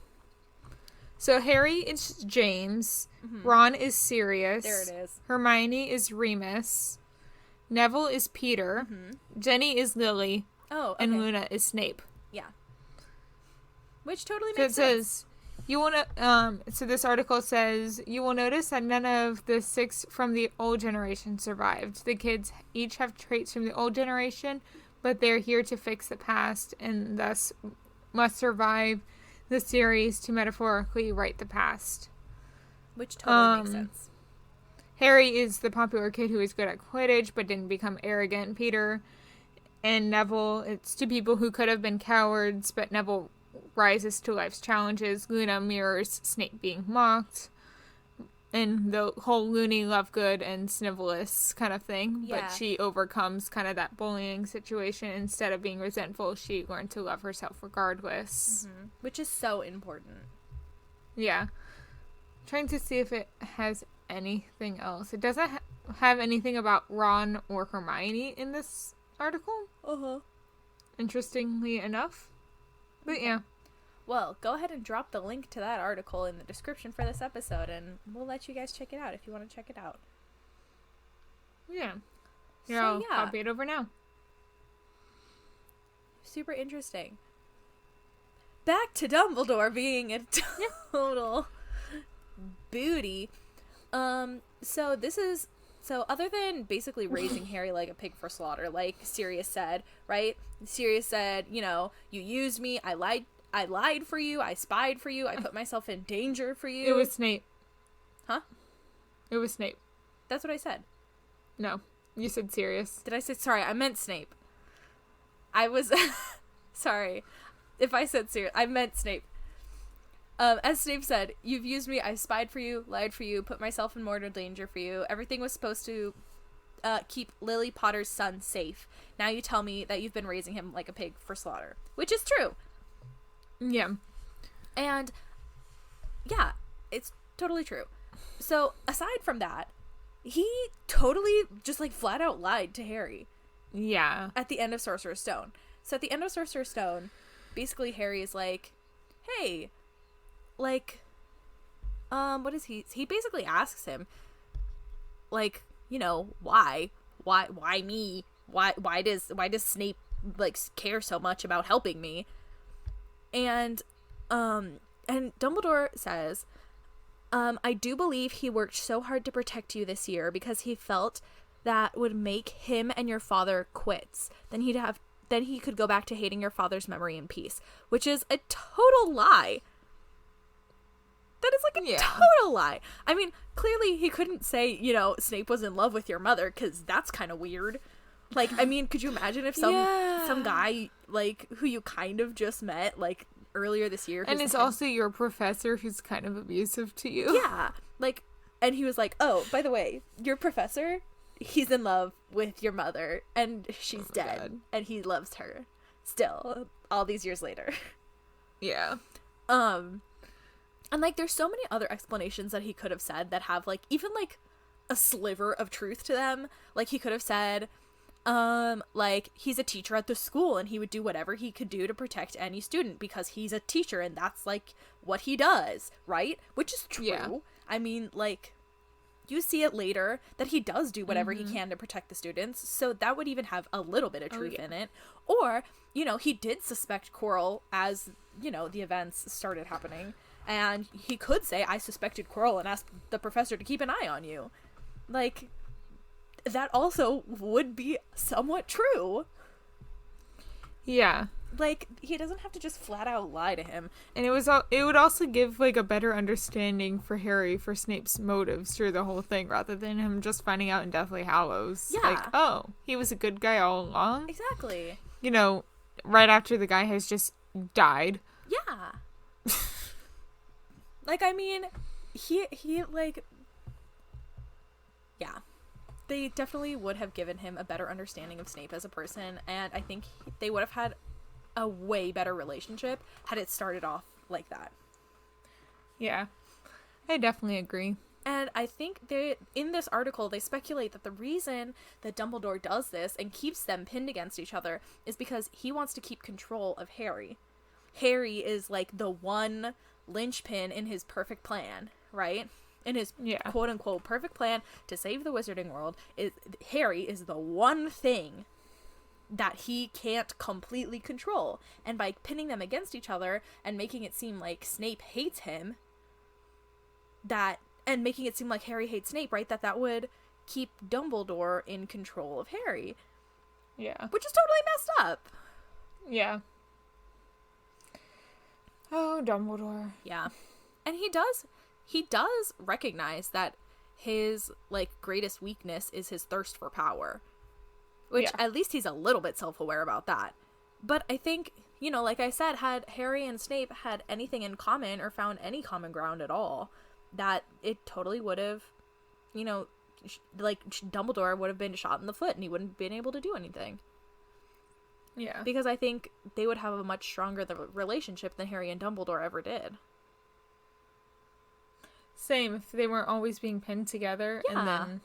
So Harry is James. Ron is Sirius. There it is. Hermione is Remus. Neville is Peter. Jenny is Lily. Oh, okay. And Luna is Snape. Yeah. Which totally So makes it says, you will so this article says, you will notice that none of the 6 from the old generation survived. The kids each have traits from the old generation, but they're here to fix the past and thus must survive the series to metaphorically write the past. Which totally makes sense. Harry is the popular kid who is good at Quidditch but didn't become arrogant. Peter and Neville, it's 2 people who could have been cowards, but Neville rises to life's challenges. Luna mirrors Snape being mocked. And the whole Loony, Lovegood, and Snivellus kind of thing. Yeah. But she overcomes kind of that bullying situation. Instead of being resentful, she learned to love herself regardless. Which is so important. Yeah. Trying to see if it has anything else. It doesn't have anything about Ron or Hermione in this article. Interestingly enough. But yeah. Well, go ahead and drop the link to that article in the description for this episode, and we'll let you guys check it out if you want to check it out. Yeah. So, I'll yeah. copy it over now. Super interesting. Back to Dumbledore being a total booty. So other than basically raising Harry like a pig for slaughter, like Sirius said, right? Sirius said, you used me, I lied for you, I spied for you, I put myself in danger for you. It was Snape. Huh? It was Snape. That's what I said. No. You said Sirius. Did I say, sorry, I meant Snape. I was, sorry. If I said Sirius, I meant Snape. As Snape said, you've used me, I spied for you, lied for you, put myself in mortal danger for you. Everything was supposed to keep Lily Potter's son safe. Now you tell me that you've been raising him like a pig for slaughter. Which is true. Yeah. And, yeah, it's totally true. So, aside from that, he totally just, like, flat out lied to Harry. Yeah. At the end of Sorcerer's Stone. So, at the end of Sorcerer's Stone, basically Harry is like, hey, like, what is he? He basically asks him, like, why me? Why does Snape, like, care so much about helping me? And Dumbledore says, I do believe he worked so hard to protect you this year because he felt that would make him and your father quits. Then he could go back to hating your father's memory in peace, which is a total lie. That is like a total lie. I mean, clearly he couldn't say, Snape was in love with your mother, because that's kind of weird. Like, I mean, could you imagine if some guy, like, who you kind of just met, like, earlier this year. And it's also your professor who's kind of abusive to you. Yeah. Like, and he was like, oh, by the way, your professor, he's in love with your mother, and she's dead. God. And he loves her still, all these years later. Yeah. And, like, there's so many other explanations that he could have said that have, like, even, like, a sliver of truth to them. Like, he could have said, like, he's a teacher at the school and he would do whatever he could do to protect any student because he's a teacher and that's, like, what he does, right? Which is true. Yeah. I mean, like, you see it later that he does do whatever he can to protect the students, so that would even have a little bit of truth in it. Or, he did suspect Quirrell as, the events started happening. And he could say, I suspected Quirrell and asked the professor to keep an eye on you. Like, that also would be somewhat true. Yeah. Like, he doesn't have to just flat out lie to him. And it would also give, like, a better understanding for Harry for Snape's motives through the whole thing, rather than him just finding out in Deathly Hallows. Yeah. Like, oh, he was a good guy all along? Exactly. Right after the guy has just died. Yeah. Like, I mean, he, like, yeah. They definitely would have given him a better understanding of Snape as a person, and I think they would have had a way better relationship had it started off like that. Yeah. I definitely agree. And I think in this article, they speculate that the reason that Dumbledore does this and keeps them pinned against each other is because he wants to keep control of Harry. Harry is like the one linchpin in his perfect plan, right? In his quote unquote perfect plan to save the wizarding world, Harry is the one thing that he can't completely control. And by pinning them against each other and making it seem like Snape hates him, and making it seem like Harry hates Snape, right? That would keep Dumbledore in control of Harry. Yeah. Which is totally messed up. Yeah. Oh, Dumbledore. Yeah. And he does recognize that his, like, greatest weakness is his thirst for power. Which, at least he's a little bit self-aware about that. But I think, you know, like I said, had Harry and Snape had anything in common or found any common ground at all, that it totally would have, you know, Dumbledore would have been shot in the foot and he wouldn't have been able to do anything. Yeah. Because I think they would have a much stronger relationship than Harry and Dumbledore ever did. Same, if they weren't always being pinned together, and then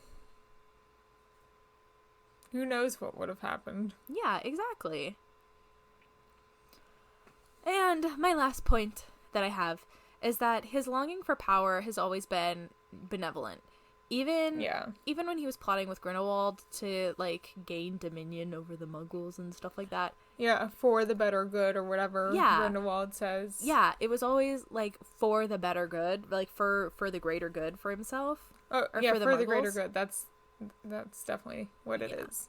who knows what would have happened. Yeah, exactly. And my last point that I have is that his longing for power has always been benevolent. Even when he was plotting with Grindelwald to, like, gain dominion over the Muggles and stuff like that. Yeah, for the better good or whatever Grindelwald says. Yeah, it was always, like, for the better good, like, for the greater good for himself. Oh, yeah, for the greater good. That's definitely what it is.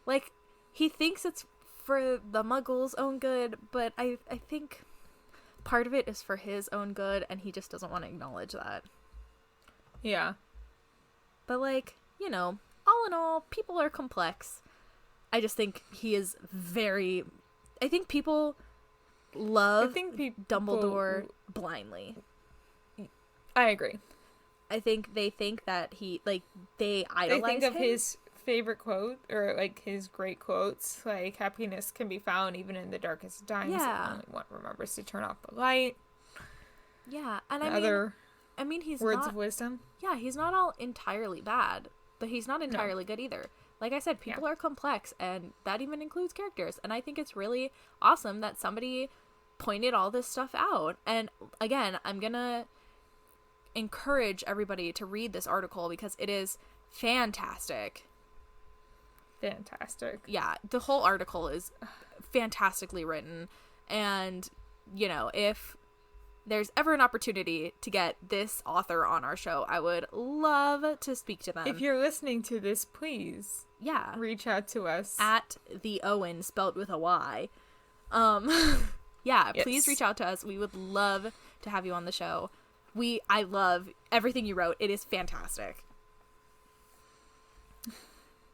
Like, he thinks it's for the Muggles' own good, but I think part of it is for his own good, and he just doesn't want to acknowledge that. Yeah. But, like, you know, all in all, people are complex. I just think he is very... I think people love Dumbledore blindly. I agree. I think they think that he, like, they idolize him. They think of his favorite quote, or, like, his great quotes, like, happiness can be found even in the darkest of times. Yeah. Only one remembers to turn off the light. Yeah, and I mean, he's words of wisdom. Yeah, he's not all entirely bad, but he's not entirely good either. Like I said, people are complex, and that even includes characters. And I think it's really awesome that somebody pointed all this stuff out. And again, I'm gonna encourage everybody to read this article because it is fantastic. Fantastic. Yeah, the whole article is fantastically written. And, you know, if there's ever an opportunity to get this author on our show, I would love to speak to them. If you're listening to this, please reach out to us. At the Owen, spelled with a Y. Please reach out to us. We would love to have you on the show. I love everything you wrote. It is fantastic.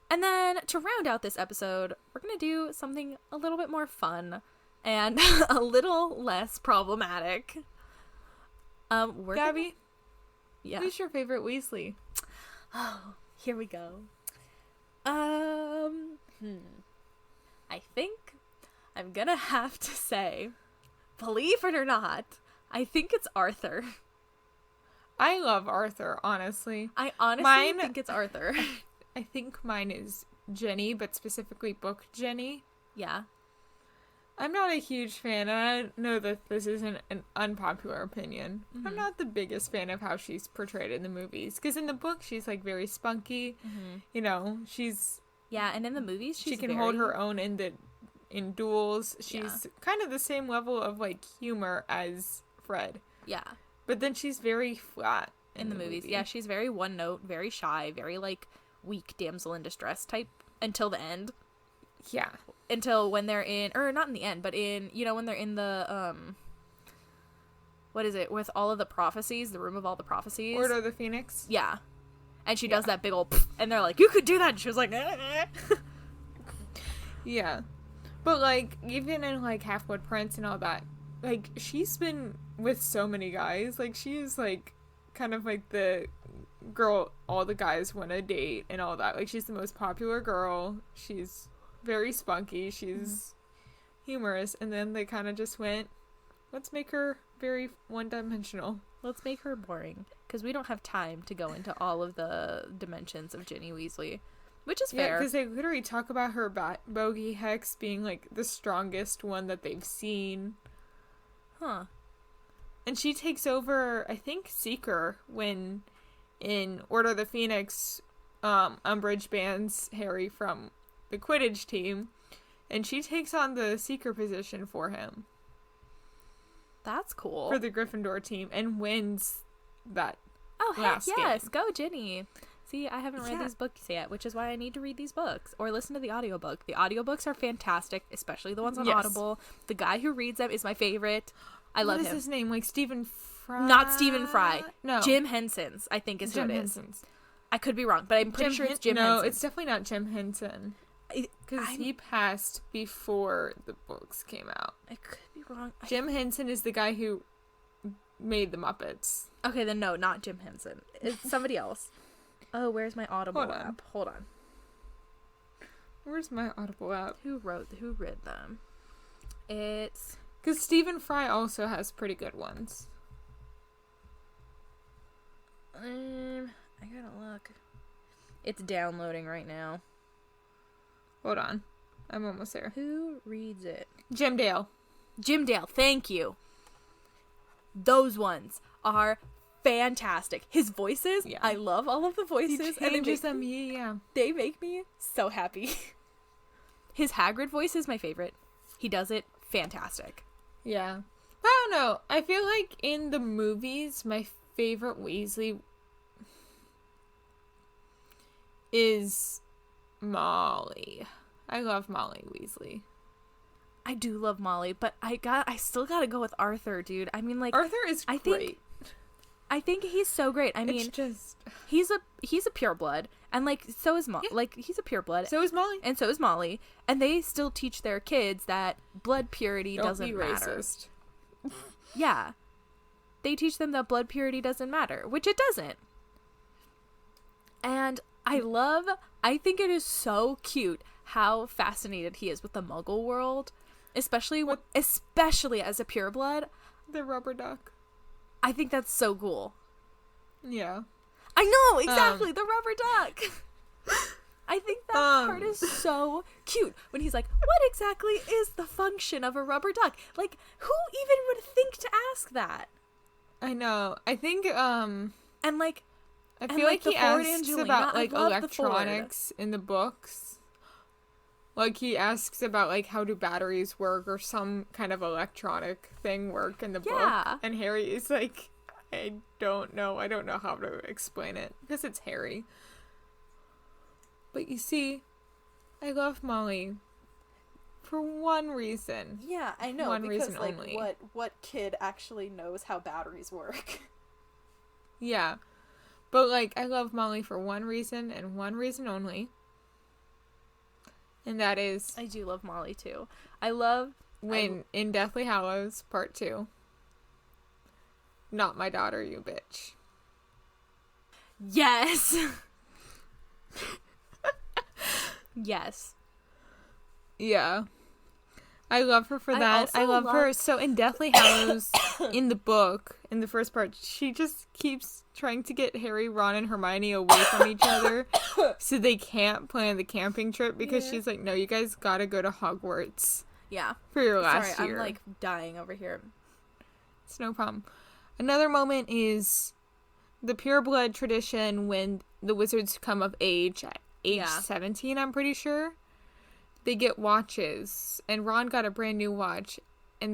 And then to round out this episode, we're going to do something a little bit more fun and a little less problematic. Gabby, who's your favorite Weasley? Oh, here we go. I think I'm gonna have to say, believe it or not, I think it's Arthur. I love Arthur, honestly. I honestly think it's Arthur. I think mine is Jenny, but specifically book Jenny. Yeah. I'm not a huge fan, and I know that this isn't an unpopular opinion. Mm-hmm. I'm not the biggest fan of how she's portrayed in the movies, because in the book she's like very spunky. Mm-hmm. You know, she's and in the movies she can hold her own in duels. She's kind of the same level of like humor as Fred. Yeah, but then she's very flat in the movies. Yeah, she's very one note, very shy, very like weak damsel in distress type until the end. Yeah. Until when they're in, or not in the end, but in, you know, when they're in the, what is it, with all of the prophecies, the room of all the prophecies. Order of the Phoenix? Yeah. And she does that big old, and they're like, you could do that, and she was like, Yeah. But, like, even in, like, Half-Blood Prince and all that, like, she's been with so many guys. Like, she is, like, kind of like the girl all the guys want to date and all that. Like, she's the most popular girl. She's very spunky, she's humorous, and then they kind of just went, let's make her very one-dimensional. Let's make her boring, because we don't have time to go into all of the dimensions of Ginny Weasley, which is fair. Yeah, because they literally talk about her bogey hex being, like, the strongest one that they've seen. Huh. And she takes over, I think, Seeker when in Order of the Phoenix, Umbridge bans Harry from the Quidditch team, and she takes on the Seeker position for him. That's cool. For the Gryffindor team, and wins that last yes, game. Go Ginny. See, I haven't read these books yet, which is why I need to read these books or listen to the audiobook. The audiobooks are fantastic, especially the ones on Audible. The guy who reads them is my favorite. I love him. What is his name? Like Stephen Fry? Not Stephen Fry. No. Jim Henson's, I think is who it is. I could be wrong, but I'm pretty sure it's Jim Henson. No, it's definitely not Jim Henson. Because he passed before the books came out. I could be wrong. Jim Henson is the guy who made the Muppets. Okay, then no, not Jim Henson. It's somebody else. Oh, where's my Audible app? Hold on. Where's my Audible app? Who read them? It's... Because Stephen Fry also has pretty good ones. I gotta look. It's downloading right now. Hold on. I'm almost there. Who reads it? Jim Dale. Jim Dale, thank you. Those ones are fantastic. His voices, I love all of the voices. He changes them, They make me so happy. His Hagrid voice is my favorite. He does it fantastic. Yeah. I don't know. I feel like in the movies, my favorite Weasley is Molly. I love Molly Weasley. I do love Molly, but I still gotta go with Arthur, dude. I mean, like, Arthur is great. I think he's so great. I mean, he's a pureblood, and like so is Molly. Yeah. Like he's a pureblood. So is Molly, and so is Molly, and they still teach their kids that blood purity doesn't matter. Racist. Yeah, they teach them that blood purity doesn't matter, which it doesn't. And I think it is so cute how fascinated he is with the Muggle world, especially as a pureblood. The rubber duck. I think that's so cool. Yeah. I know, exactly, the rubber duck. I think that part is so cute. When he's like, what exactly is the function of a rubber duck? Like, who even would think to ask that? I know. I think, and like... I feel like he asks about, like, electronics in the books. Like, he asks about, like, how do batteries work or some kind of electronic thing work in the book. And Harry is like, I don't know. I don't know how to explain it. Because it's Harry. But you see, I love Molly for one reason. Yeah, I know. One because, reason like, only. What kid actually knows how batteries work? Yeah. But, like, I love Molly for one reason and one reason only. And that is... I do love Molly, too. I love... in Deathly Hallows, Part 2. Not my daughter, you bitch. Yes! Yes. Yeah. I love her for that. I love her. So in Deathly Hallows, in the book, in the first part, she just keeps trying to get Harry, Ron, and Hermione away from each other so they can't plan the camping trip because she's like, no, you guys gotta go to Hogwarts. Yeah. For your last year. I'm like dying over here. It's no problem. Another moment is the pureblood tradition when the wizards come of age at age 17, I'm pretty sure. They get watches, and Ron got a brand new watch, and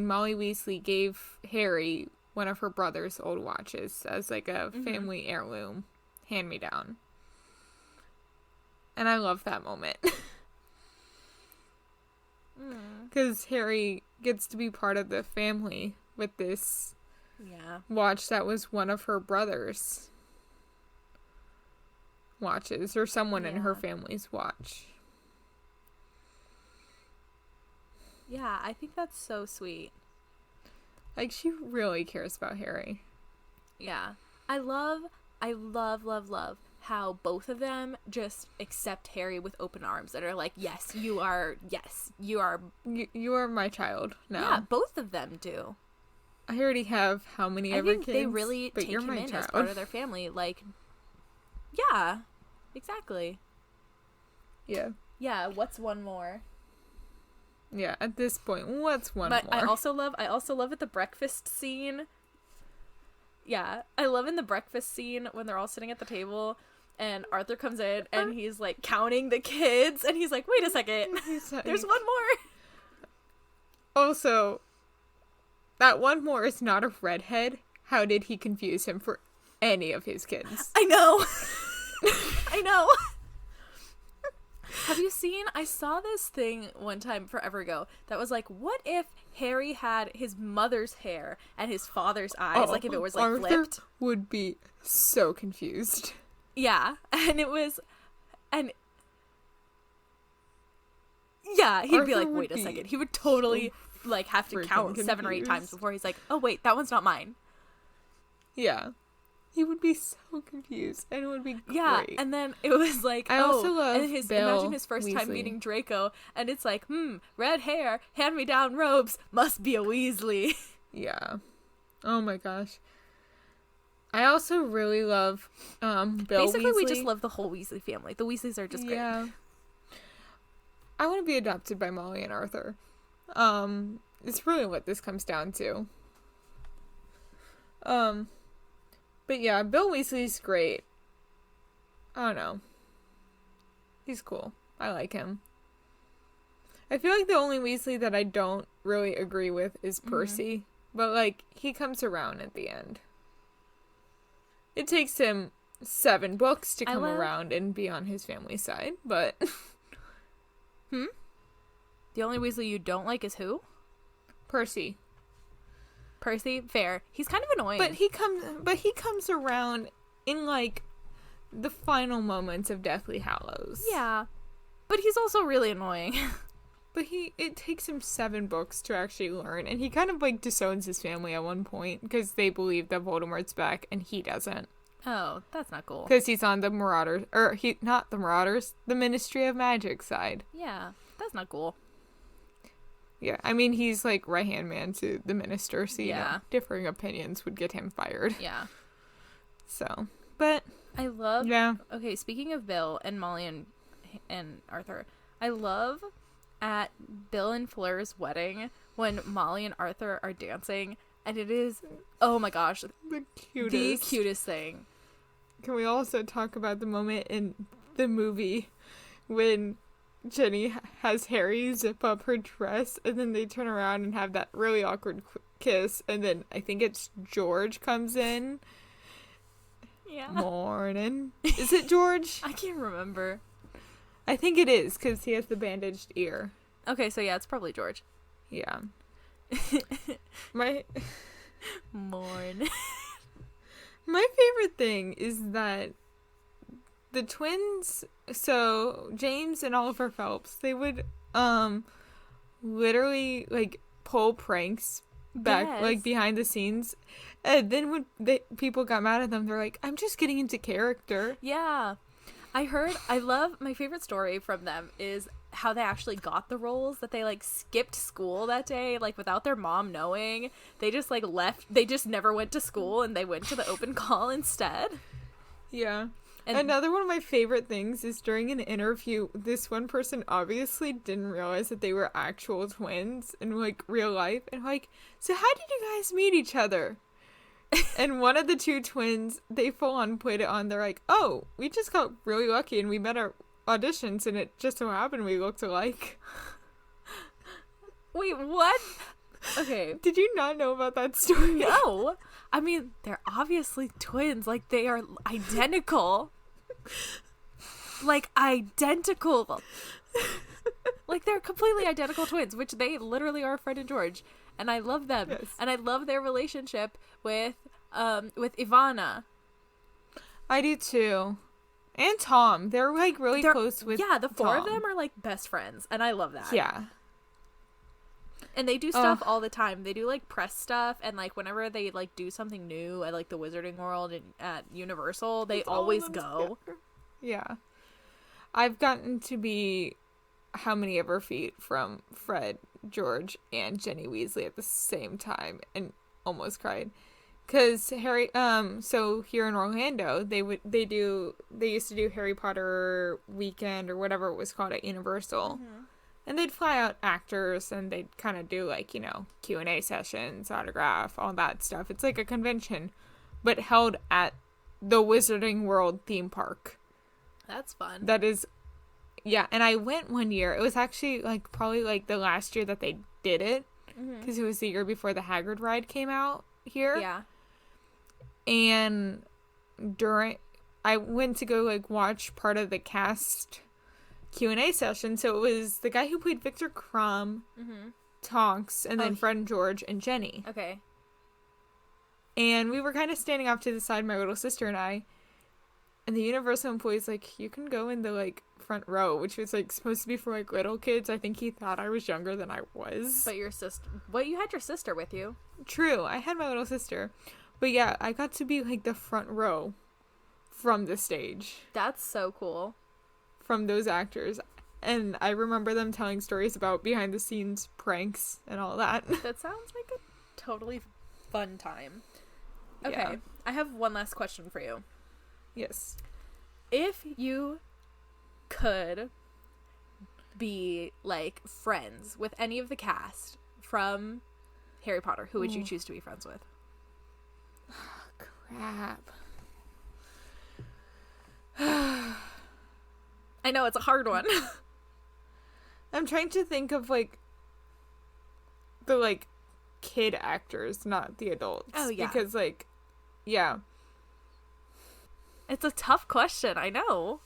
Molly Weasley gave Harry one of her brother's old watches as like a family heirloom, hand-me-down. And I love that moment. Because Harry gets to be part of the family with this watch that was one of her brother's watches, or someone in her family's watch. Yeah, I think that's so sweet. Like, she really cares about Harry. Yeah. I love how both of them just accept Harry with open arms and are like, you are my child now. Yeah, both of them do. I already have how many ever kids? They really take him in as part of their family. Like, yeah, exactly. Yeah. Yeah, what's one more? Yeah, at this point, what's one But more? I also love at the breakfast scene. Yeah, I love in the breakfast scene when they're all sitting at the table and Arthur comes in and he's like counting the kids and he's like, wait a second, there's one more. Also, that one more is not a redhead. How did he confuse him for any of his kids? I know. I know. Have you seen, I saw this thing one time forever ago that was like, what if Harry had his mother's hair and his father's eyes? Like if it was like Arthur flipped. would be so confused. Yeah. And it was, and yeah, he'd be Arthur like, would wait a be second. He would totally like have to count 7 or 8 times confused. before he's like, oh wait, that one's not mine. Yeah. He would be so confused, and it would be great. Yeah, and then it was like, I also love and imagine his first time Weasley. meeting Draco, and it's like, red hair, hand-me-down robes, must be a Weasley. Yeah. Oh my gosh. I also really love Bill Basically, Weasley. we just love the whole Weasley family. The Weasleys are just great. Yeah. I want to be adopted by Molly and Arthur. It's really what this comes down to. But yeah, Bill Weasley's great. I don't know. He's cool. I like him. I feel like the only Weasley that I don't really agree with is Percy. But, like, he comes around at the end. It takes him 7 books to come around and be on his family's side, but... The only Weasley you don't like is who? Percy. Percy? Fair. He's kind of annoying. But he comes around in, like, the final moments of Deathly Hallows. Yeah. But he's also really annoying. But it takes him 7 books to actually learn, and he kind of, like, disowns his family at one point, because they believe that Voldemort's back, and he doesn't. Oh, that's not cool. Because he's on the Marauders, not the Marauders, the Ministry of Magic side. Yeah, that's not cool. Yeah, I mean, he's, like, right-hand man to the Minister, so, you know, Yeah. differing opinions would get him fired. Yeah. So, but... I love... Yeah. Okay, speaking of Bill and Molly and Arthur, I love at Bill and Fleur's wedding when Molly and Arthur are dancing, and it is, oh my gosh, The cutest. the cutest thing. Can we also talk about the moment in the movie when Jenny has Harry zip up her dress, and then they turn around and have that really awkward kiss, and then I think it's George comes in. Yeah. Morning. Is it George? I can't remember. I think it is, because he has the bandaged ear. Okay, so yeah, it's probably George. Yeah. My Morn. my favorite thing is that the twins, so James and Oliver Phelps, they would literally like pull pranks back like behind the scenes, and then when people got mad at them, they're like, I'm just getting into character. Yeah. I love, my favorite story from them is how they actually got the roles, that they like skipped school that day, like without their mom knowing. They just like left, they just never went to school and they went to the open call instead. Yeah. And another one of my favorite things is during an interview, this one person obviously didn't realize that they were actual twins in like real life, and like, so how did you guys meet each other? And one of the two twins, they full on put it on. They're like, oh, we just got really lucky and we met our auditions and it just so happened we looked alike. Wait, what? Okay. Did you not know about that story? No. I mean, they're obviously twins. Like, they are identical. Like, identical. Like, they're completely identical twins, which they literally are Fred and George. And I love them. Yes. And I love their relationship with Ivana. I do too. And Tom. They're like really close with Yeah, the four of Tom. them are like best friends. And I love that. Yeah. And they do stuff all the time. They do like press stuff, and like whenever they like do something new at like the Wizarding World and at Universal, they always go. Together. Yeah. I've gotten to be how many ever feet from Fred, George, and Jenny Weasley at the same time, and almost cried. Cause Harry, so here in Orlando, they used to do Harry Potter weekend or whatever it was called at Universal. And they'd fly out actors, and they'd kind of do, like, Q&A sessions, autograph, all that stuff. It's like a convention, but held at the Wizarding World theme park. That's fun. That is, yeah, and I went one year. It was actually, like, probably, like, the last year that they did it, because it was the year before the Hagrid ride came out here. Yeah. And I went to go, like, watch part of the cast Q&A session. So it was the guy who played Victor Crumb, Tonks, and then Fred and George and Jenny. Okay. And we were kind of standing off to the side, my little sister and I. And the Universal employee's like, you can go in the, like, front row, which was, like, supposed to be for, like, little kids. I think he thought I was younger than I was. But your sister... Well, you had your sister with you. True. I had my little sister. But yeah, I got to be, like, the front row from the stage. That's so cool. From those actors. And I remember them telling stories about behind the scenes pranks and all that. That sounds like a totally fun time. Okay, Yeah. I have one last question for you. Yes. If you could be, like, friends with any of the cast from Harry Potter, who would you choose to be friends with? Crap. I know, it's a hard one. I'm trying to think of, like, the, like, kid actors, not the adults. Oh, yeah. Because, like, yeah. It's a tough question, I know.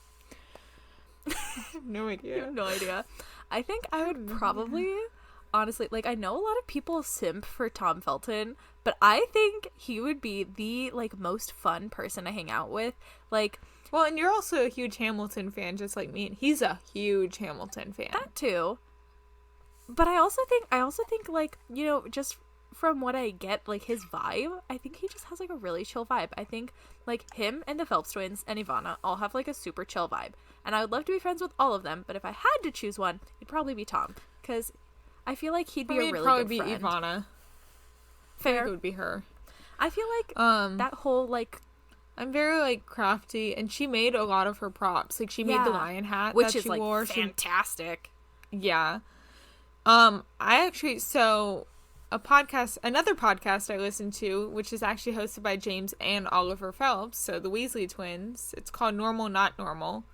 I have no idea. I have no idea. I think I would probably, honestly, like, I know a lot of people simp for Tom Felton, but I think he would be the, like, most fun person to hang out with. Like... Well, and you're also a huge Hamilton fan, just like me, and he's a huge Hamilton fan. That too. But I also think, like, just from what I get, like, his vibe, I think he just has, like, a really chill vibe. I think, like, him and the Phelps twins and Ivana all have, like, a super chill vibe. And I would love to be friends with all of them, but if I had to choose one, it'd probably be Tom. Because I feel like he'd be a really good friend. It'd probably be Ivana. Fair. It would be her. I feel like that whole, like... I'm very, like, crafty, and she made a lot of her props. Like, she made the lion hat which that is, she like, wore. fantastic. Yeah. I actually, so, another podcast I listened to, which is actually hosted by James and Oliver Phelps, so the Weasley twins. It's called Normal Not Normal.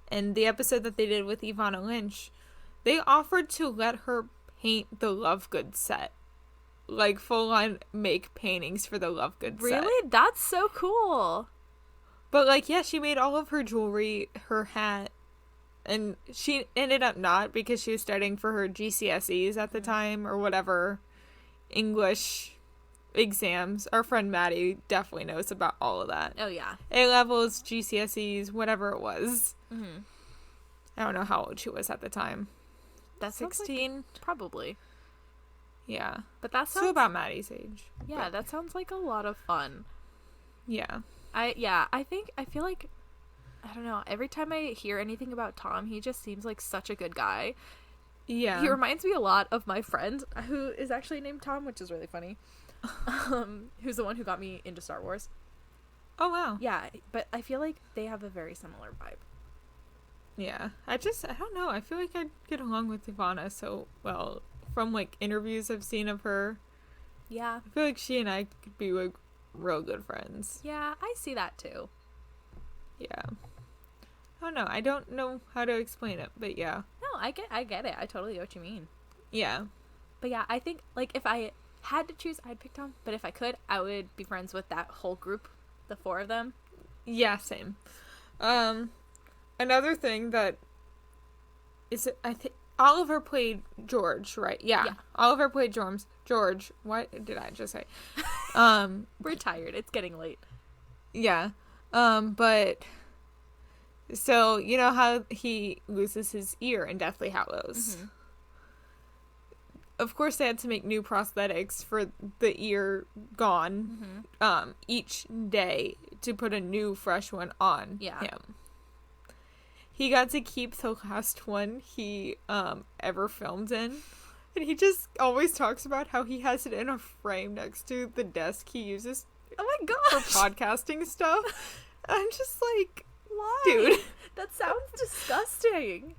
And the episode that they did with Ivana Lynch, they offered to let her paint the Lovegood set. Like, full-on make paintings for the Lovegood set. Really? That's so cool. But, like, yeah, she made all of her jewelry, her hat, and she ended up not because she was studying for her GCSEs at the time, or whatever English exams. Our friend Maddie definitely knows about all of that. Oh, yeah. A-levels, GCSEs, whatever it was. Mm-hmm. I don't know how old she was at the time. That's 16? Like, probably. Yeah. But that sounds... So about Maddie's age. Yeah, that sounds like a lot of fun. Yeah. I feel like, I don't know, every time I hear anything about Tom, he just seems like such a good guy. Yeah. He reminds me a lot of my friend, who is actually named Tom, which is really funny. Who's the one who got me into Star Wars. Oh, wow. Yeah, but I feel like they have a very similar vibe. Yeah. I don't know. I feel like I'd get along with Ivana so well. From, like, interviews I've seen of her. Yeah. I feel like she and I could be, like, real good friends. Yeah, I see that, too. Yeah. I don't know. I don't know how to explain it, but yeah. No, I get it. I totally get what you mean. Yeah. But yeah, I think, like, if I had to choose, I'd pick Tom. But if I could, I would be friends with that whole group. The four of them. Yeah, same. Another thing that is, I think, Oliver played George, right? Yeah. Oliver played George. What did I just say? We're tired. It's getting late. Yeah. But so you know how he loses his ear in Deathly Hallows? Mm-hmm. Of course, they had to make new prosthetics for the ear gone, each day to put a new, fresh one on him. He got to keep the last one he ever filmed in. And he just always talks about how he has it in a frame next to the desk he uses for podcasting stuff. I'm just like, why? Dude. That sounds disgusting.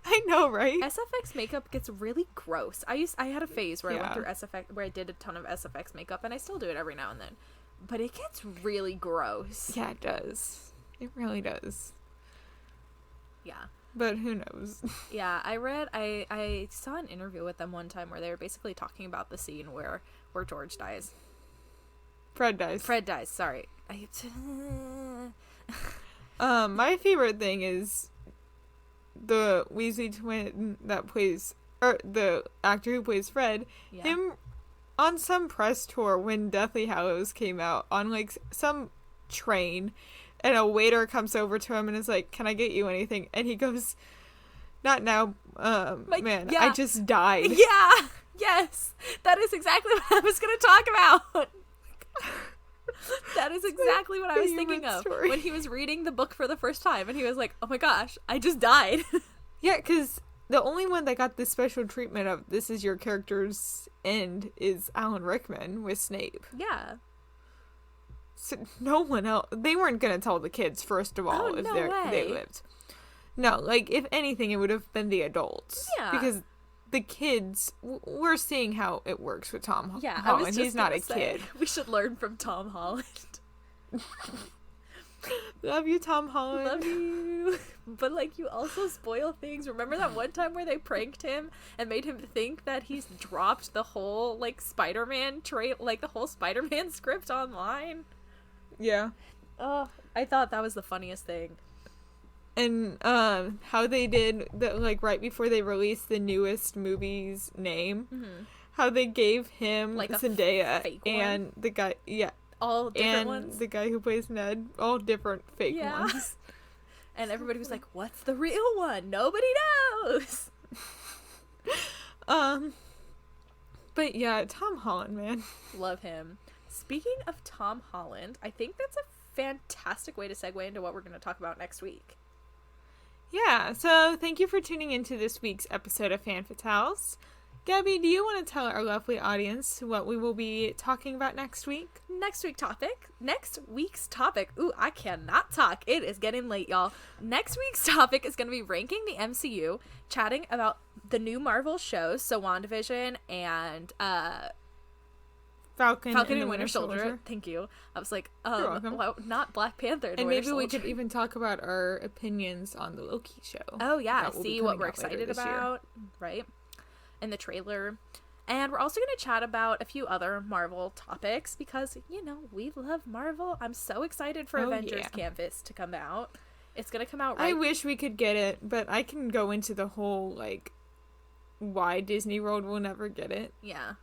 I know, right? SFX makeup gets really gross. I had a phase where I went Yeah. through SFX, where I did a ton of SFX makeup, and I still do it every now and then. But it gets really gross. Yeah, it does. It really does. Yeah. But who knows? Yeah, I saw an interview with them one time where they were basically talking about the scene where George dies. Fred dies. Sorry. My favorite thing is the Weasley twin that plays, or the actor who plays Fred, Yeah. him on some press tour when Deathly Hallows came out on like some train, and a waiter comes over to him and is like, "Can I get you anything?" And he goes, "Not now, man. yeah. I just died." Yeah. Yes. That is exactly what I was going to talk about. That is exactly what I was thinking of story. when he was reading the book for the first time, and he was like, "Oh my gosh, I just died." Yeah, because the only one that got this special treatment of "this is your character's end" is Alan Rickman with Snape. Yeah. So no one else. They weren't gonna tell the kids, first of all, Oh, if no they way. lived. No, like if anything, it would have been the adults. Yeah. Because the kids, we're seeing how it works with Tom Yeah, I Holland. was just He's not gonna a say, kid. We should learn from Tom Holland. Love you, Tom Holland. Love you. But, like, you also spoil things. Remember that one time where they pranked him and made him think that he's dropped the whole, like, Spider-Man the whole Spider-Man script online? Yeah. Oh, I thought that was the funniest thing. And how they did like right before they released the newest movie's name, how they gave him Like a Zendaya fake one? and the guy, All different and ones. the guy who plays Ned, all different fake Yeah. ones. And everybody was like, "What's the real one? Nobody knows." But yeah, Tom Holland, man. Love him. Speaking of Tom Holland, I think that's a fantastic way to segue into what we're going to talk about next week. Yeah, so thank you for tuning into this week's episode of Fan Fatales. Gabby, do you want to tell our lovely audience what we will be talking about next week? Next week's topic. Ooh, I cannot talk. It is getting late, y'all. Next week's topic is going to be ranking the MCU, chatting about the new Marvel shows, so WandaVision and Falcon and Winter Soldier. Thank you. I was like, You're welcome. well, not Black Panther and And Winter maybe we Soldier. could even talk about our opinions on the Loki show. Oh yeah, that will be see what coming we're out later excited this year. about, right? In the trailer. And we're also going to chat about a few other Marvel topics because, you know, we love Marvel. I'm so excited for Oh, Avengers yeah. Canvas to come out. It's going to come out I right. wish we could get it, but I can go into the whole, like, why Disney World will never get it. Yeah.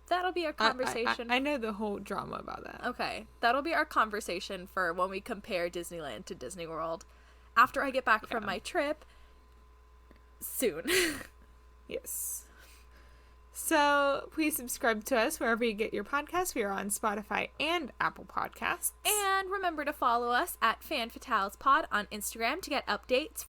That'll be our conversation. I know the whole drama about that. Okay. That'll be our conversation for when we compare Disneyland to Disney World. After I get back from my trip. Soon. Yes. So, please subscribe to us wherever you get your podcasts. We are on Spotify and Apple Podcasts. And remember to follow us at Fan Fatales Pod on Instagram to get updates